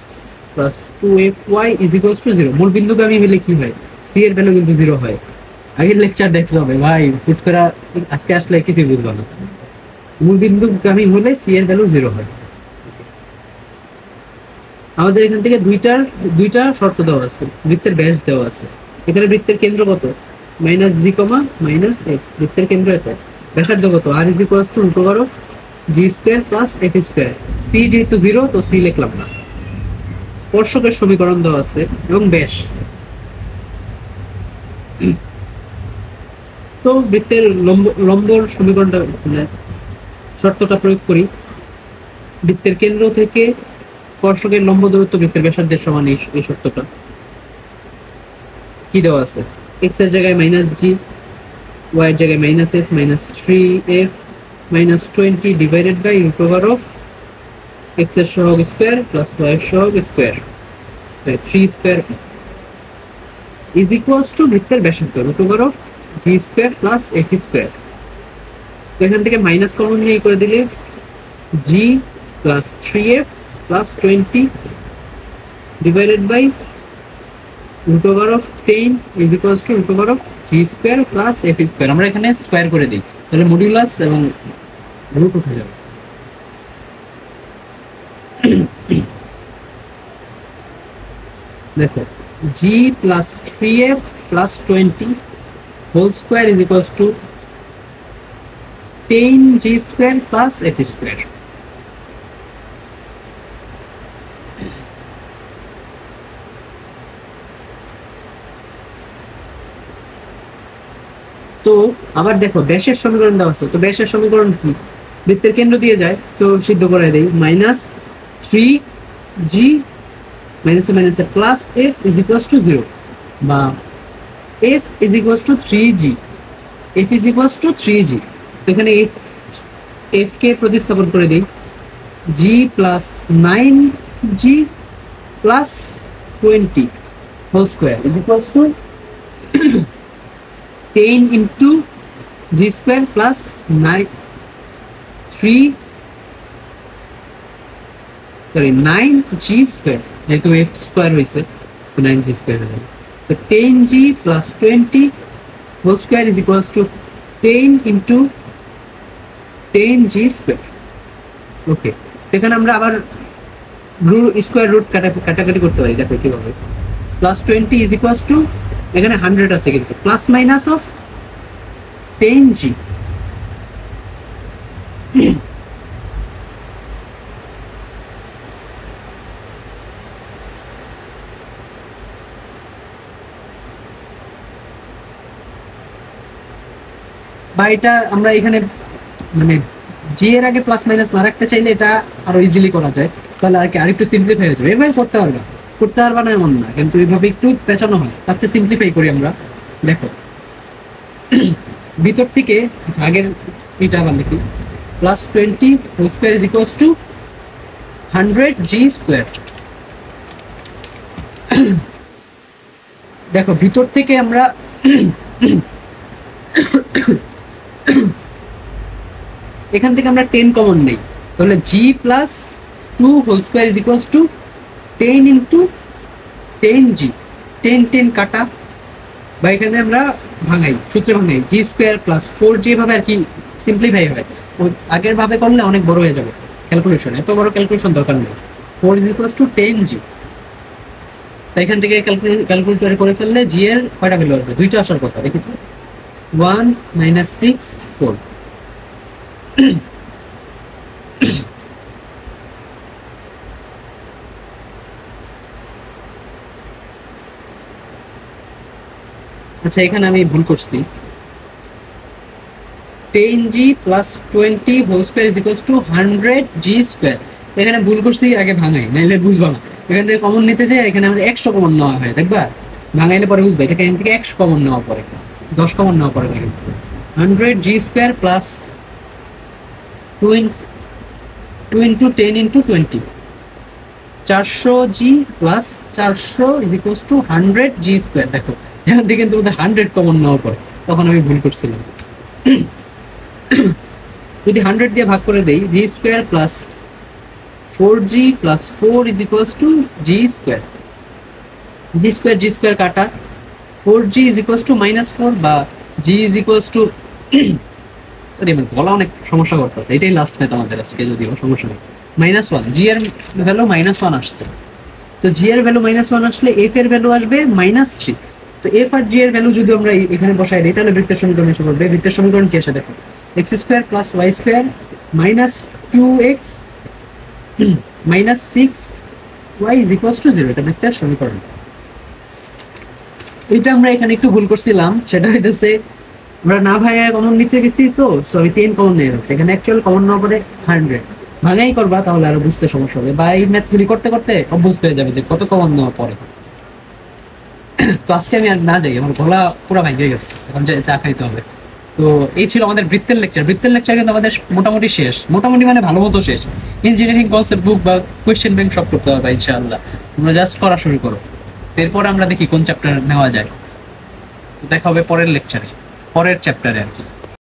plus 2fy is equals to 0। মূল বিন্দুগামী হলে কি হয়? সি এর ভ্যালু কিন্তু 0 হয়। আগের লেকচার দেখতে হবে ভাই, হুট করে আজকে আসলে কিছুই বুঝবা না। মূল বিন্দুগামী হলে সি এর ভ্যালু 0 হয়। আমাদের এখান থেকে দুইটা শর্ত দেওয়া আছে, বৃত্তের ব্যাস দেওয়া আছে। এখানে বৃত্তের কেন্দ্র কত? Minus G comma minus F. বৃত্তের কেন্দ্র এত, ব্যাসার্ধ কত? R is equals to root over of G square plus F square. C যেহেতু 0 তো সি লিখলাম না। স্পর্শকের সমীকরণ দেওয়া আছে এবং ব্যাস। তো বৃত্তের লম্বর সমীকরণটা মানে শর্তটা প্রয়োগ করি। বৃত্তের কেন্দ্র থেকে স্পর্শকের লম্ব দূরত্ব বৃত্তের ব্যাসার্ধের সমান, এই শর্তটা কি দেওয়া আছে? এক্স এর জায়গায় মাইনাস জি, ওয়াই এর জায়গায় minus f, minus 3f minus 20 divided by root over of x এর সহগ স্কোয়ার প্লাস ওয়াই এর সহগ square 3 square is equals to বৃত্তের ব্যাসার্ধ root over of G square plus F square. তো এখান থেকে মাইনাস কমন নিয়ে করে দিলে g plus 3f plus 20 divided by root over of 10 is equals to root over of G square plus F square. আমরা এখানে স্কোয়ার করে দিই, তাহলে মডিউলাস এবং রুট উঠে যাবে। দেখো g plus 3f plus 20 whole square is equals to 10g square plus F square. তো আবার দেখো ব্যাসের সমীকরণ দেওয়া আছে, তো ব্যাসের সমীকরণ কি? বৃত্তের কেন্দ্র দিয়ে যায়, তো সিদ্ধ করে দেই। মাইনাস 3g মাইনাসে মাইনাসে plus f is equals to 0, বা f is equals to 3g, f is equals to 3g। এখানে এফ কে প্রতিস্থাপন করে দিই, g plus 9g plus 20 whole square is equals to 10 into g square plus 9g square, যেহেতু f square হয়েছে তো 9g square হবে। তো 10g plus 20 whole square is equals to 10 into 10g square। ওকে, তো এখানে আমরা আবার স্কোয়ার রুট কাটাকাটি করতে পারি। দেখো কিভাবে, প্লাস 20 is equals to, এখানে 100 আছে কিন্তু প্লাস মাইনাস অফ 10g। বা এটা আমরা এখানে মানে জি এর আগে প্লাস মাইনাস না রাখতে চাইলে এটা আরো ইজিলি করা যায়, তাহলে আর কি আরেকটু সিম্পলিফাই হয়ে যাবে। এভাবে করতে পারবা না এমন না, কিন্তু এইভাবে একটু পেঁচানো হয়, তার চেয়ে সিম্পলিফাই করি আমরা। দেখো ভিতর থেকে আগের এটা আবার লিখি, plus 20 whole square is equals to 100g square. দেখো ভিতর থেকে আমরা এখান থেকে আমরা 10 কমন নেই, তাহলে g plus 2 whole square is equals to 10 into 10g। 10 কাটা, বা এখানে আমরা ভাঙাই, সূত্রে ভাঙাই, জি স্কোয়ার প্লাস 4g ভাবে আর কি সিম্পলিফাই হয়। আগের ভাবে করলে অনেক বড় হয়ে যাবে ক্যালকুলেশন, এত বড় ক্যালকুলেশন দরকার নেই। 4 ইজ ইকুয়ালস টু 10g। তাই এখান থেকে ক্যালকুলেটরে করে ফেললে জি এর কয়টা ভ্যালু আসবে? দুইটা আসার কথা, দেখি তো, 1 মাইনাস 6 4। আচ্ছা এখানে আমি ভুল করছি, 10g plus 20 whole square is equals to 100g square. এখানে ভুল করছি, আগে ভাঙাই, নাইলে বুঝবা না। এখান থেকে কমন নিতে যাই, এখানে আমাদের 100 কমন নেওয়া হয়, দেখবা ভাঙাইলে পরে বুঝবে। এখান থেকে 100 কমন নেওয়া পরে, 10 কমন নেওয়া পরে, 100g square plus 2 into 10 into 20, 400g plus 400 is equals to 100g square. দেখো এখান থেকে কিন্তু 100 কমন নেওয়া পরে তখন আমি ভুল করছিলাম। যদি 100 দিয়ে ভাগ করে দেই, G square plus 4g plus 4 is equals to G square. G square কাটা, 4g ইজ ইকুয়ালস টু -4 বা G is equals to, sorry আমার বলা অনেক সমস্যা করতেছে, এটাই লাস্ট ম্যাথ আমাদের আজকে, যদিও সমস্যা নেই। -1, জি এর ভ্যালু -1 আসছে, তো জি এর ভ্যালু -1 আসলে এফ এর ভ্যালু আসবে -3। তো এফ আর জি এর ভ্যালু যদি আমরা এখানে বসাই দিই, তাহলে বৃত্তের সমীকরণ এসে পড়বে। বৃত্তের সমীকরণ কি আসে দেখো, x square plus Y square -2x -6y is equals to 0। এটা বৃত্তের সমীকরণ। এটা আমরা এখানে একটু ভুল করছিলাম, সেটা হইতেছে আমরা না ভাঙায় কমন নিচে গেছি, তো সরি 10 কমন নিয়ে যাচ্ছে এখানে, অ্যাকচুয়াল কমন না করে 100 ভাঙাই করবা, তাহলে আরো বুঝতে সমস্যা হবে, বা এই ম্যাথগুলি করতে করতে অভ্যস্ত হয়ে যাবে যে কত কমন নেওয়া পরে। তো আজকে আমি আর না যাই, আমার গলা পুরো ভাঙে গেছে, এখন চা খাইতে হবে। তো এই ছিল আমাদের বৃত্তের লেকচার। বৃত্তের লেকচার কিন্তু আমাদের মোটামুটি শেষ, মোটামুটি মানে ভালো মতো শেষ। ইঞ্জিনিয়ারিং কনসেপ্ট বুক বা কোয়েশ্চেন ব্যাংক সব করতে হবে ইনশাআল্লাহ, তোমরা জাস্ট করা শুরু করো। এরপর আমরা দেখি কোন চ্যাপ্টার নেওয়া যায়। দেখা হবে পরের লেকচারে, পরের চ্যাপ্টারে আর কি।